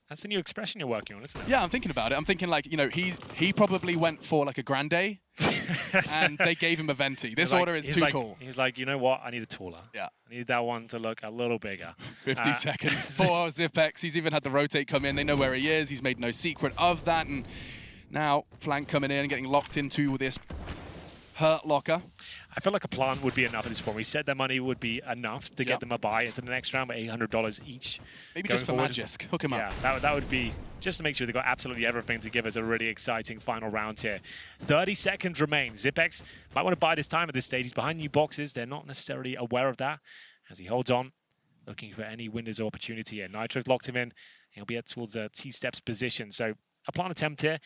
That's a new expression you're working on, isn't it? Yeah, I'm thinking about it. I'm thinking like, you know, he probably went for like a grande and they gave him a venti. This order is too tall. He's like, you know what? I need a taller. Yeah. I need that one to look a little bigger. 50 seconds for Zipex. He's even had the rotate come in. They know where he is. He's made no secret of that. And now Flank coming in and getting locked into this hurt locker. I feel like a plan would be enough at this point. We said that money would be enough to get them a buy into the next round, but $800 each. Maybe just for Magisk. Hook him up. Yeah, that would be just to make sure they got absolutely everything to give us a really exciting final round here. 30 seconds remain. Zipex might want to buy this time at this stage. He's behind new boxes. They're not necessarily aware of that as he holds on, looking for any windows of opportunity here. Nitro's locked him in. He'll be towards a T-steps position. So a plant attempt here.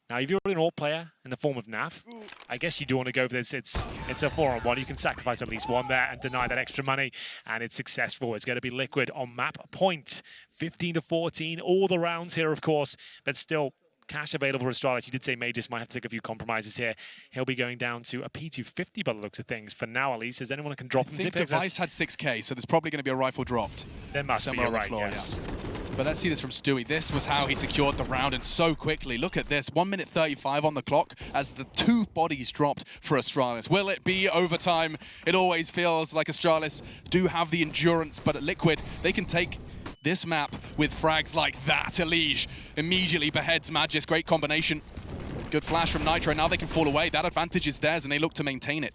Now, if you're an AWP player in the form of Naf, I guess you do want to go for this. It's a 4-on-1. You can sacrifice at least one there and deny that extra money, and it's successful. It's going to be Liquid on map point. 15-14, all the rounds here, of course, but still cash available for Astralis. You did say Magus might have to take a few compromises here. He'll be going down to a P250 by the looks of things. For now, at least, is anyone that can drop him? I think Device had 6K, so there's probably going to be a rifle dropped. There must be, somewhere on the right, floor, yes. Yeah. But let's see this from Stewie. This was how he secured the round, and so quickly. Look at this, 1 minute 35 on the clock as the 2 bodies dropped for Astralis. Will it be overtime? It always feels like Astralis do have the endurance, but at Liquid, they can take this map with frags like that. Elige immediately beheads Magis. Great combination. Good flash from Nitro. Now they can fall away. That advantage is theirs, and they look to maintain it.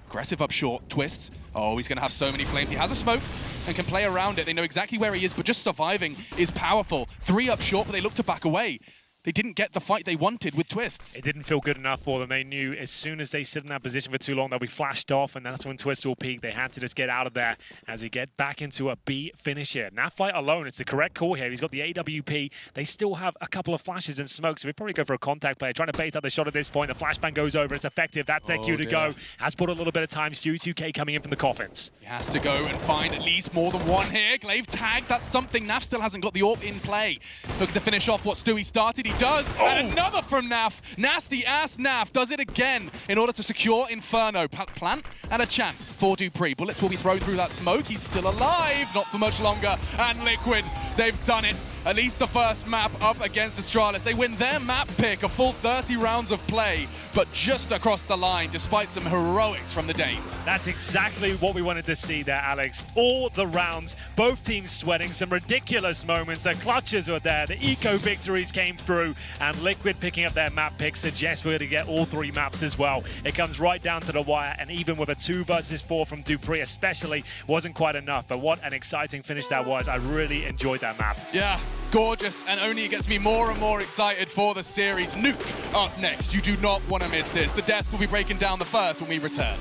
Aggressive up short. Twists. Oh, he's going to have so many flames. He has a smoke and can play around it. They know exactly where he is, but just surviving is powerful. 3 up short, but they look to back away. They didn't get the fight they wanted with Twists. It didn't feel good enough for them. They knew as soon as they sit in that position for too long, they'll be flashed off, and that's when Twist will peak. They had to just get out of there as we get back into a B finish here. Now fight alone, it's the correct call here. He's got the AWP. They still have a couple of flashes and smoke, so we probably go for a contact play. Trying to bait out the shot at this point. The flashbang goes over. It's effective. That's their cue to go. Has put a little bit of time. Stu 2K coming in from the coffins. He has to go and find at least more than one here. Glaive tagged. That's something. Naf still hasn't got the AWP in play. Looking to finish off what Stewie started. He does. And another from Naf. Nasty ass Naf does it again in order to secure Inferno. Plant and a chance for Dupree. Bullets will be thrown through that smoke. He's still alive. Not for much longer. And Liquid, they've done it. At least the first map up against Astralis. They win their map pick, a full 30 rounds of play, but just across the line, despite some heroics from the Danes. That's exactly what we wanted to see there, Alex. All the rounds, both teams sweating, some ridiculous moments. The clutches were there, the eco victories came through, and Liquid picking up their map pick suggests we're going to get all 3 maps as well. It comes right down to the wire, and even with a 2 versus 4 from Dupree especially, wasn't quite enough. But what an exciting finish that was. I really enjoyed that map. Yeah. Gorgeous, and only it gets me more and more excited for the series. Nuke up next. You do not want to miss this. The desk will be breaking down the first when we return.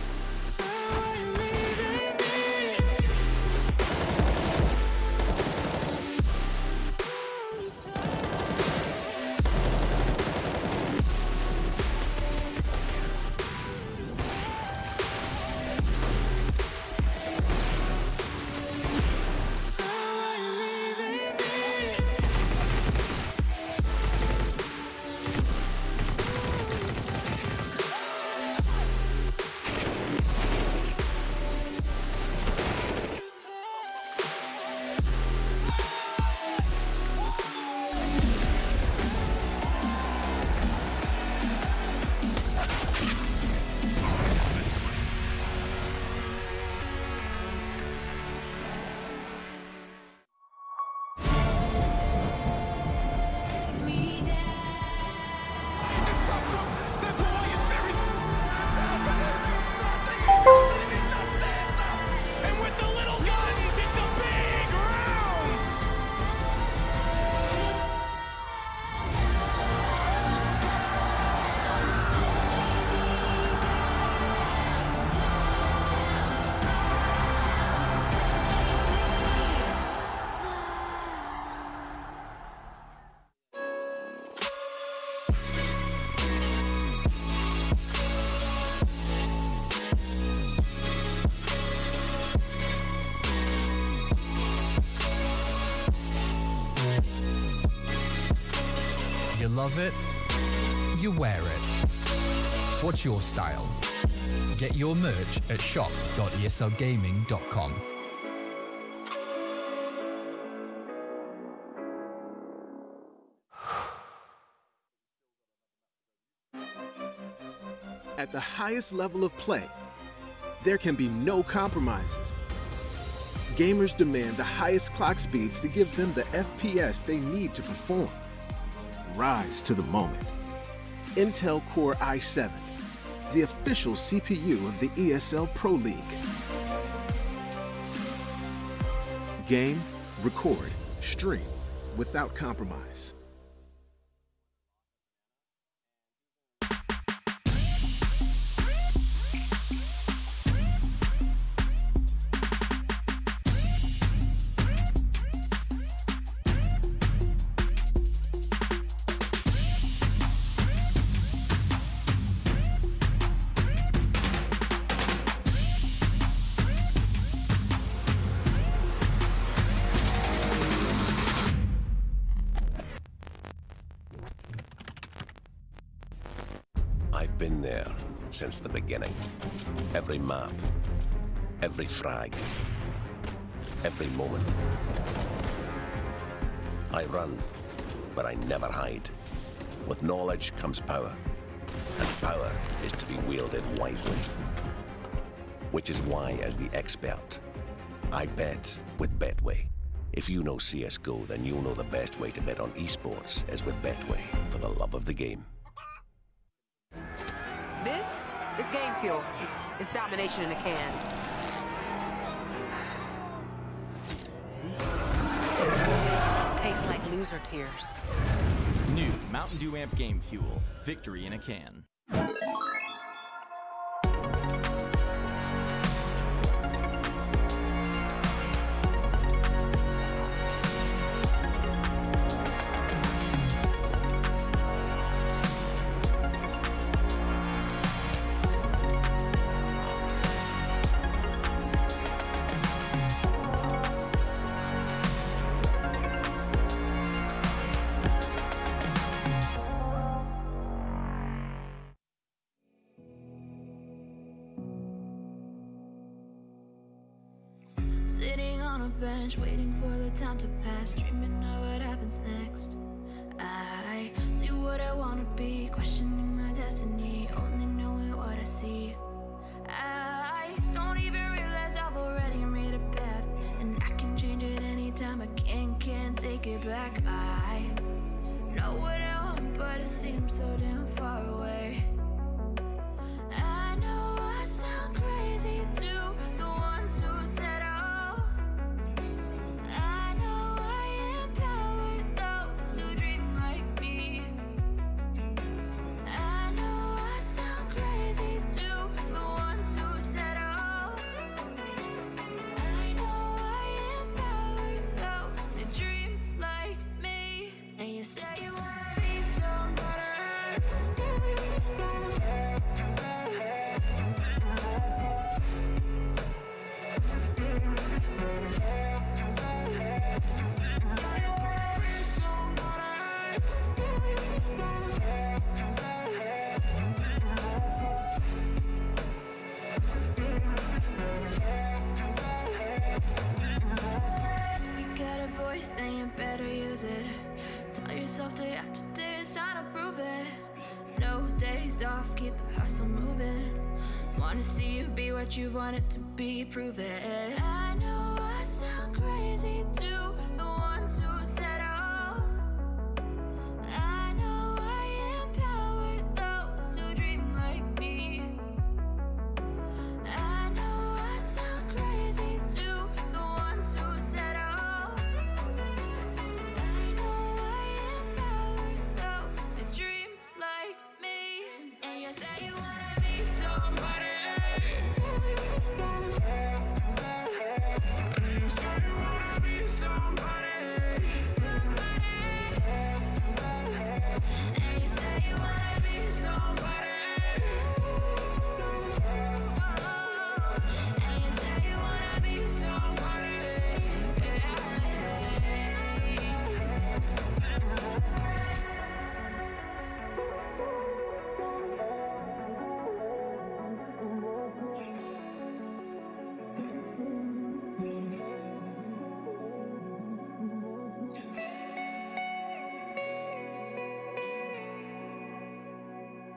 You love it, you wear it. What's your style? Get your merch at shop.eslgaming.com. At the highest level of play, there can be no compromises. Gamers demand the highest clock speeds to give them the FPS they need to perform. Rise to the moment. Intel Core i7, the official CPU of the ESL Pro League. Game, record, stream without compromise. been there since the beginning. Every map, every frag, every moment. I run, but I never hide. With knowledge comes power, and power is to be wielded wisely. Which is why, as the expert, I bet with Betway. If you know CSGO, then you'll know the best way to bet on esports is with Betway, for the love of the game. This is Game Fuel. It's domination in a can. Tastes like loser tears. New Mountain Dew Amp Game Fuel. Victory in a can. Sitting on a bench, waiting for the time to pass, dreaming of what happens next. I see what I wanna be, questioning my destiny, only knowing what I see. I don't even realize I've already made a path, and I can change it anytime. I can't take it back. I know what I want, but it seems so damn far away. I know I sound crazy to the ones who said then you better use it. Tell yourself day after day it's time to prove it. No days off, keep the hustle moving. Wanna see you be what you wanted to be, prove it. I know I sound crazy to the ones who said oh. I know I empower those who dream like me. I know I sound crazy to the ones who said oh.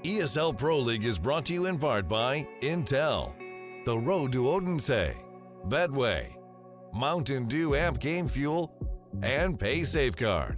ESL Pro League is brought to you in part by Intel, The Road to Odense, Betway, Mountain Dew Amp Game Fuel, and Pay Safeguard.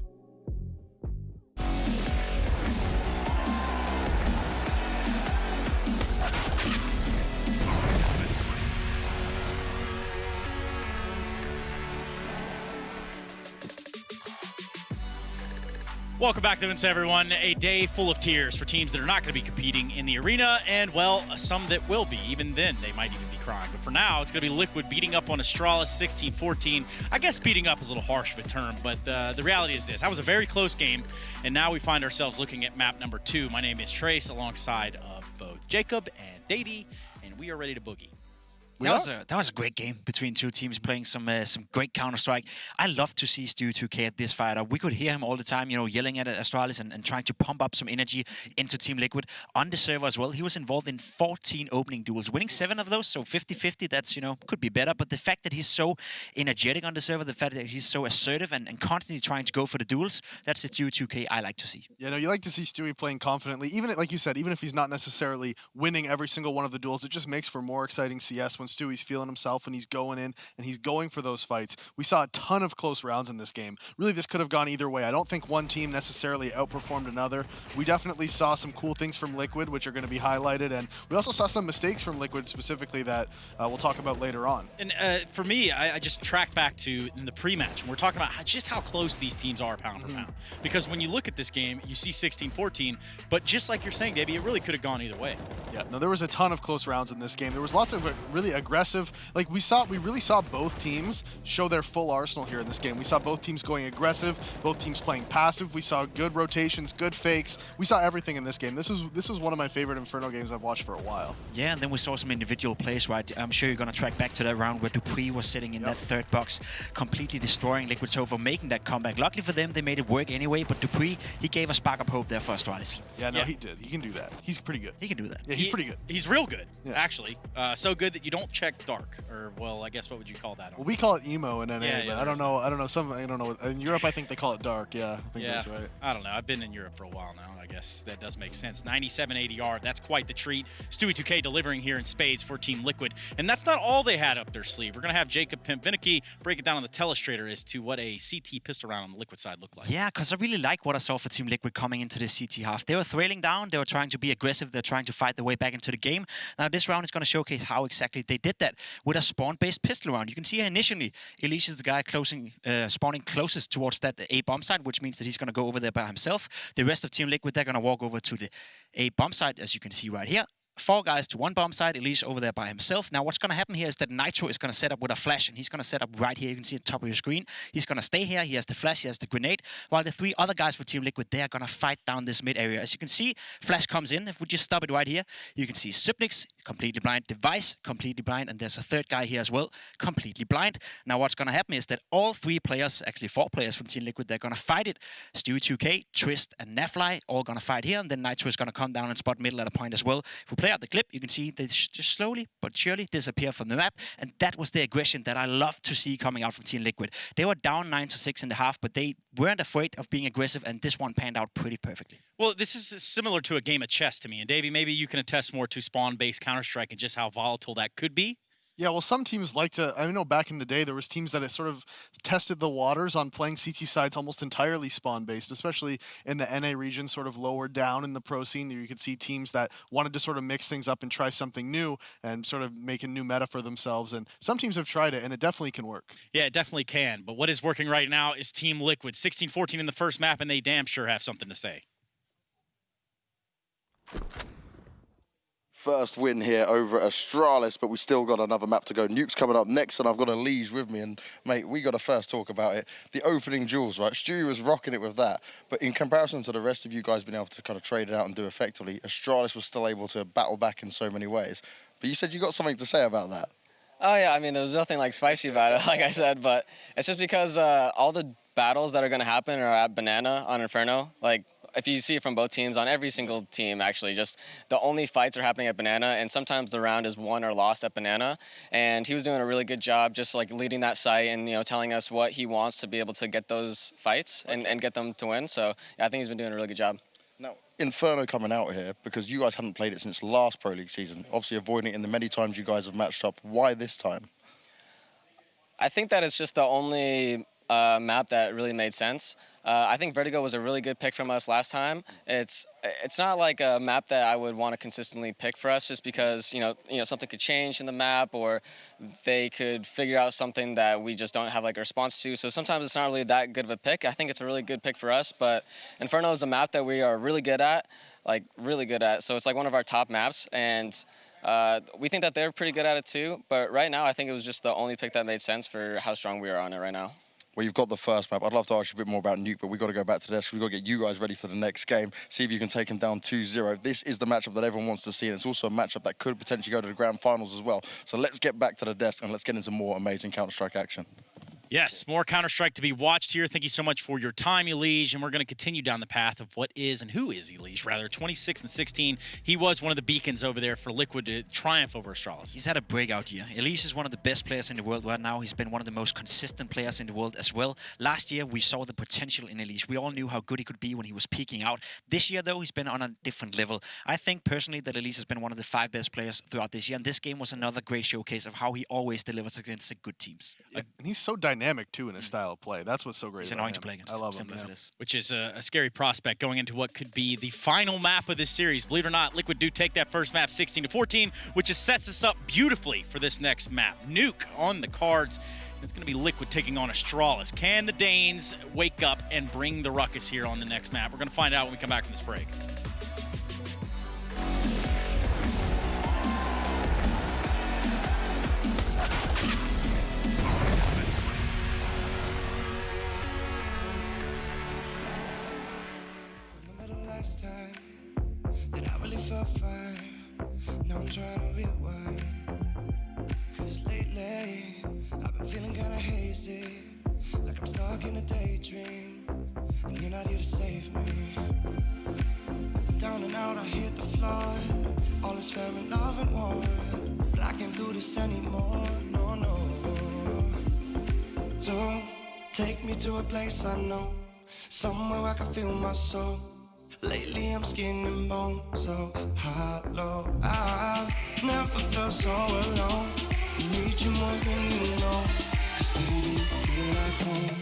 Welcome back to Vince, everyone. A day full of tears for teams that are not going to be competing in the arena, and, well, some that will be. Even then, they might even be crying. But for now, it's going to be Liquid beating up on Astralis 16-14. I guess beating up is a little harsh of a term, but the reality is this. That was a very close game, and now we find ourselves looking at map number 2. My name is Trace, alongside of both Jacob and Davey, and we are ready to boogie. That was a great game between two teams playing some great Counter-Strike. I love to see Stewie2K at this fight. We could hear him all the time, yelling at Astralis and trying to pump up some energy into Team Liquid on the server as well. He was involved in 14 opening duels, winning 7 of those, so 50-50. That's, could be better. But the fact that he's so energetic on the server, the fact that he's so assertive and constantly trying to go for the duels, that's the Stewie2K I like to see. Yeah, you like to see Stewie playing confidently. Even, like you said, even if he's not necessarily winning every single one of the duels, it just makes for more exciting CS when Stewie's feeling himself and he's going in and he's going for those fights. We saw a ton of close rounds in this game. Really, this could have gone either way. I don't think one team necessarily outperformed another. We definitely saw some cool things from Liquid, which are going to be highlighted, and we also saw some mistakes from Liquid specifically that we'll talk about later on. And for me, I just track back to in the pre-match, and we're talking about just how close these teams are pound for pound. Because when you look at this game, you see 16-14, but just like you're saying, Davey, it really could have gone either way. Yeah, no, there was a ton of close rounds in this game. There was lots of really aggressive, like we really saw both teams show their full arsenal here in this game. We saw both teams going aggressive, both teams playing passive. We saw good rotations, good fakes. We saw everything in this game. This was one of my favorite Inferno games I've watched for a while. Yeah, and then we saw some individual plays, right? I'm sure you're going to track back to that round where Dupree was sitting in that third box, completely destroying Liquid Silver, making that comeback. Luckily for them, they made it work anyway, but Dupree, he gave a spark of hope there for Astralis. Yeah, no, he did. He can do that. He's pretty good. He can do that. Yeah, he's pretty good. He's real good, actually. So good that you don't check dark, or well, I guess what would you call that? Well, we call it emo in NA, yeah, but I don't know. I don't know. In Europe, I think they call it dark. Yeah, I think that's right. I don't know. I've been in Europe for a while now. I guess that does make sense. 97 ADR. That's quite the treat. Stewie2K delivering here in spades for Team Liquid, and that's not all they had up their sleeve. We're gonna have Jacob Pimp-Vinicky break it down on the telestrator as to what a CT pistol round on the Liquid side looked like. Yeah, because I really like what I saw for Team Liquid coming into this CT half. They were trailing down. They were trying to be aggressive. They're trying to fight their way back into the game. Now this round is going to showcase how exactly they did that with a spawn-based pistol round. You can see here initially, Elise is the guy spawning closest towards that A bomb site, which means that he's going to go over there by himself. The rest of Team Liquid, they're going to walk over to the A bomb site, as you can see right here. 4 guys to 1 bomb site, Elise over there by himself. Now what's going to happen here is that Nitro is going to set up with a flash, and he's going to set up right here. You can see at the top of your screen. He's going to stay here. He has the flash, he has the grenade, while the 3 other guys for Team Liquid, they are going to fight down this mid area. As you can see, flash comes in. If we just stop it right here, you can see Supnix, completely blind, Device, completely blind, and there's a 3rd guy here as well, completely blind. Now what's going to happen is that all 3 players, actually 4 players from Team Liquid, they're going to fight it. Stewie2K, Twist, and Nafly, all going to fight here, and then Nitro is going to come down and spot middle at a point as well. If we play out the clip, you can see they just slowly but surely disappear from the map, and that was the aggression that I love to see coming out from Team Liquid. They were down 9-6 in the half, but they weren't afraid of being aggressive, and this one panned out pretty perfectly. Well, this is similar to a game of chess to me, and Davey, maybe you can attest more to spawn-based Counter-Strike and just how volatile that could be. Yeah, well, some teams like to, I know back in the day, there was teams that sort of tested the waters on playing CT sides almost entirely spawn-based, especially in the NA region, sort of lower down in the pro scene. You could see teams that wanted to sort of mix things up and try something new and sort of make a new meta for themselves. And some teams have tried it, and it definitely can work. Yeah, it definitely can. But what is working right now is Team Liquid. 16-14 in the first map, and they damn sure have something to say. First win here over Astralis, but we still got another map to go. Nuke's coming up next, and I've got Elise with me, and mate, we got to first talk about it. The opening duels, right? Stewie was rocking it with that, but in comparison to the rest of you guys being able to kind of trade it out and do effectively, Astralis was still able to battle back in so many ways. But you said you got something to say about that. Oh yeah, I mean, there was nothing like spicy about it, like I said, but it's just because all the battles that are going to happen are at Banana on Inferno. Like, if you see it from both teams, on every single team, actually, just the only fights are happening at Banana, and sometimes the round is won or lost at Banana. And he was doing a really good job just like leading that site and, you know, telling us what he wants to be able to get those fights and get them to win. So yeah, I think he's been doing a really good job. Now, Inferno coming out here, because you guys hadn't played it since last Pro League season, obviously avoiding it in the many times you guys have matched up. Why this time? I think that it's just the only map that really made sense. I think Vertigo was a really good pick from us last time. It's not like a map that I would want to consistently pick for us, just because you know something could change in the map, or they could figure out something that we just don't have like a response to. So sometimes it's not really that good of a pick. I think it's a really good pick for us, but Inferno is a map that we are really good at, like really good at. So it's like one of our top maps, and we think that they're pretty good at it too. But right now, I think it was just the only pick that made sense for how strong we are on it right now. where you've got the first map. I'd love to ask you a bit more about Nuke, but we've got to go back to this. We've got to get you guys ready for the next game, see if you can take him down 2-0. This is the matchup that everyone wants to see, and it's also a matchup that could potentially go to the grand finals as well. So let's get back to the desk and let's get into more amazing Counter-Strike action. Yes, more Counter-Strike to be watched here. Thank you so much for your time, Elige. And we're going to continue down the path of what is and who is Elige, rather. 26-16. He was one of the beacons over there for Liquid to triumph over Astralis. He's had a breakout year. Elige is one of the best players in the world right now. He's been one of the most consistent players in the world as well. Last year, we saw the potential in Elige. We all knew how good he could be when he was peaking out. This year, though, he's been on a different level. I think, personally, that Elige has been one of the 5 best players throughout this year. And this game was another great showcase of how he always delivers against the good teams. Yeah, and he's so dynamic, too, in his style of play. That's what's so great. He's about annoying him. to play against. I love Simple him. as Yeah. it is. Which is a scary prospect going into what could be the final map of this series. Believe it or not, Liquid do take that first map 16-14, which just sets us up beautifully for this next map. Nuke on the cards. It's going to be Liquid taking on Astralis. Can the Danes wake up and bring the ruckus here on the next map? We're going to find out when we come back from this break. Last time that I really felt fine. Now I'm trying to rewind. Cause lately I've been feeling kinda hazy, like I'm stuck in a daydream, and you're not here to save me. Down and out, I hit the floor. All is fair in love and war, but I can't do this anymore, no, no. So take me to a place I know, somewhere I can feel my soul. Lately I'm skin and bone, so hollow. I've never felt so alone. I need you more than you know, 'cause baby, you feel like home.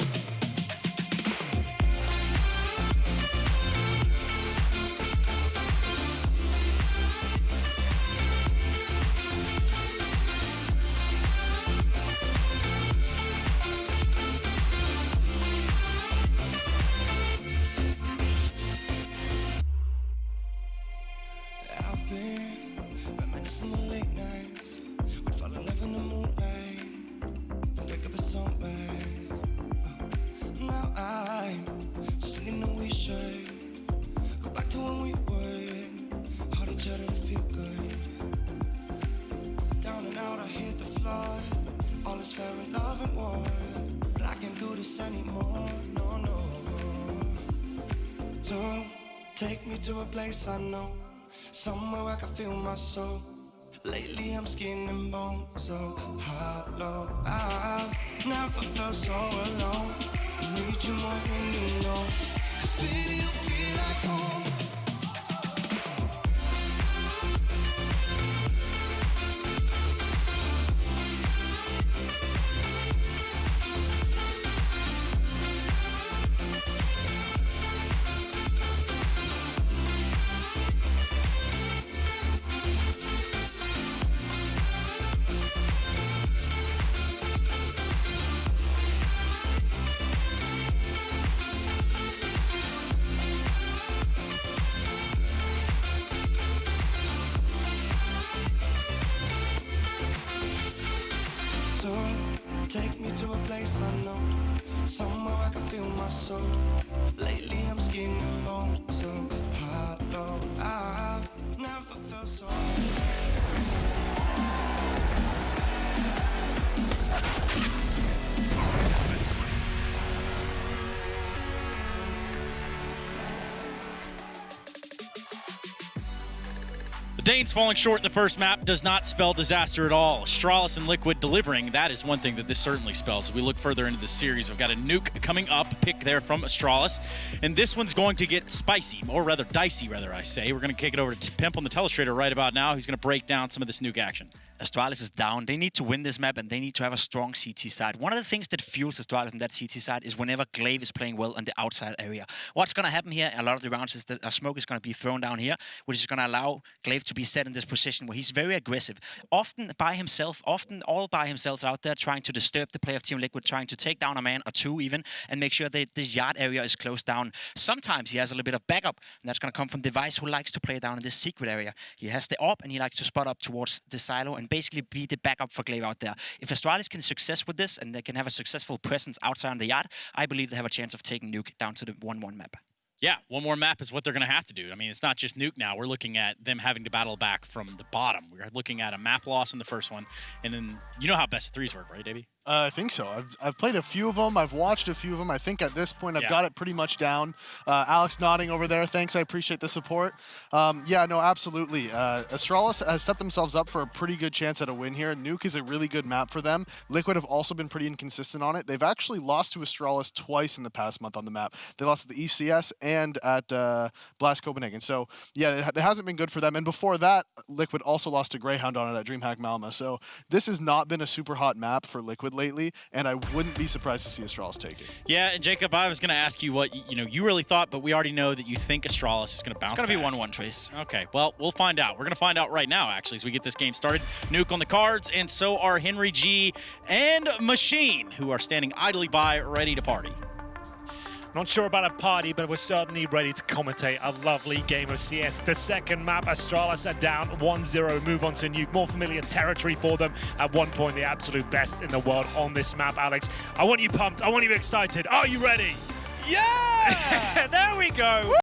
I've been reminiscing the late nights. We'd fall in love in the moonlight and wake up at sunrise. Now I'm just thinking that we should go back to when we were hard each other to feel good. Down and out, I hit the floor. All is fair in love and war, but I can't do this anymore, no, no. So take me to a place I know, somewhere I can feel my soul. Lately I'm skin and bone, so hollow. I've never felt so alone. I need you more than you know, 'cause baby, you feel like home. So take me to a place I know, somewhere I can feel my soul. Lately I'm skin and bone, so hollow. I've never felt so. The Danes falling short in the first map does not spell disaster at all. Astralis and Liquid delivering, that is one thing that this certainly spells. As we look further into the series, we've got a Nuke coming up, pick there from Astralis. And this one's going to get spicy, or rather dicey, I say. We're going to kick it over to Pimp on the Telestrator right about now. He's going to break down some of this Nuke action. Astralis is down. They need to win this map, and they need to have a strong CT side. One of the things that fuels Astralis on that CT side is whenever Glaive is playing well on the outside area. What's going to happen here a lot of the rounds is that a smoke is going to be thrown down here, which is going to allow Glaive to be set in this position where he's very aggressive. Often by himself, often all by himself out there trying to disturb the play of Team Liquid, trying to take down a man or two even, and make sure that the yard area is closed down. Sometimes he has a little bit of backup, and that's going to come from Device, who likes to play down in this secret area. He has the AWP, and he likes to spot up towards the silo and and basically be the backup for Glaive out there. If Astralis can success with this and they can have a successful presence outside on the yard, I believe they have a chance of taking Nuke down to the 1-1 map. Yeah, one more map is what they're going to have to do. I mean, it's not just Nuke now. We're looking at them having to battle back from the bottom. We're looking at a map loss in the first one, and then you know how best of threes work, right, Davey? I think so. I've played a few of them. I've watched a few of them. I think at this point I've got it pretty much down. Alex nodding over there. Thanks. I appreciate the support. Yeah, no, absolutely. Astralis has set themselves up for a pretty good chance at a win here. Nuke is a really good map for them. Liquid have also been pretty inconsistent on it. They've actually lost to Astralis twice in the past month on the map. They lost at the ECS and at Blast Copenhagen. So, yeah, it hasn't been good for them. And before that, Liquid also lost to Greyhound on it at DreamHack Malma. So this has not been a super hot map for Liquid lately, and I wouldn't be surprised to see Astralis take it. Yeah, and Jacob, I was going to ask you what you really thought, but we already know that you think Astralis is going to bounce back. It's going to be 1-1, Trace. Okay, well, we'll find out. We're going to find out right now, actually, as we get this game started. Nuke on the cards, and so are Henry G and Machine, who are standing idly by, ready to party. Not sure about a party, but we're certainly ready to commentate a lovely game of CS. The second map, Astralis are down 1-0, move on to Nuke. More familiar territory for them. At one point, the absolute best in the world on this map. Alex, I want you pumped. I want you excited. Are you ready? Yeah! There we go.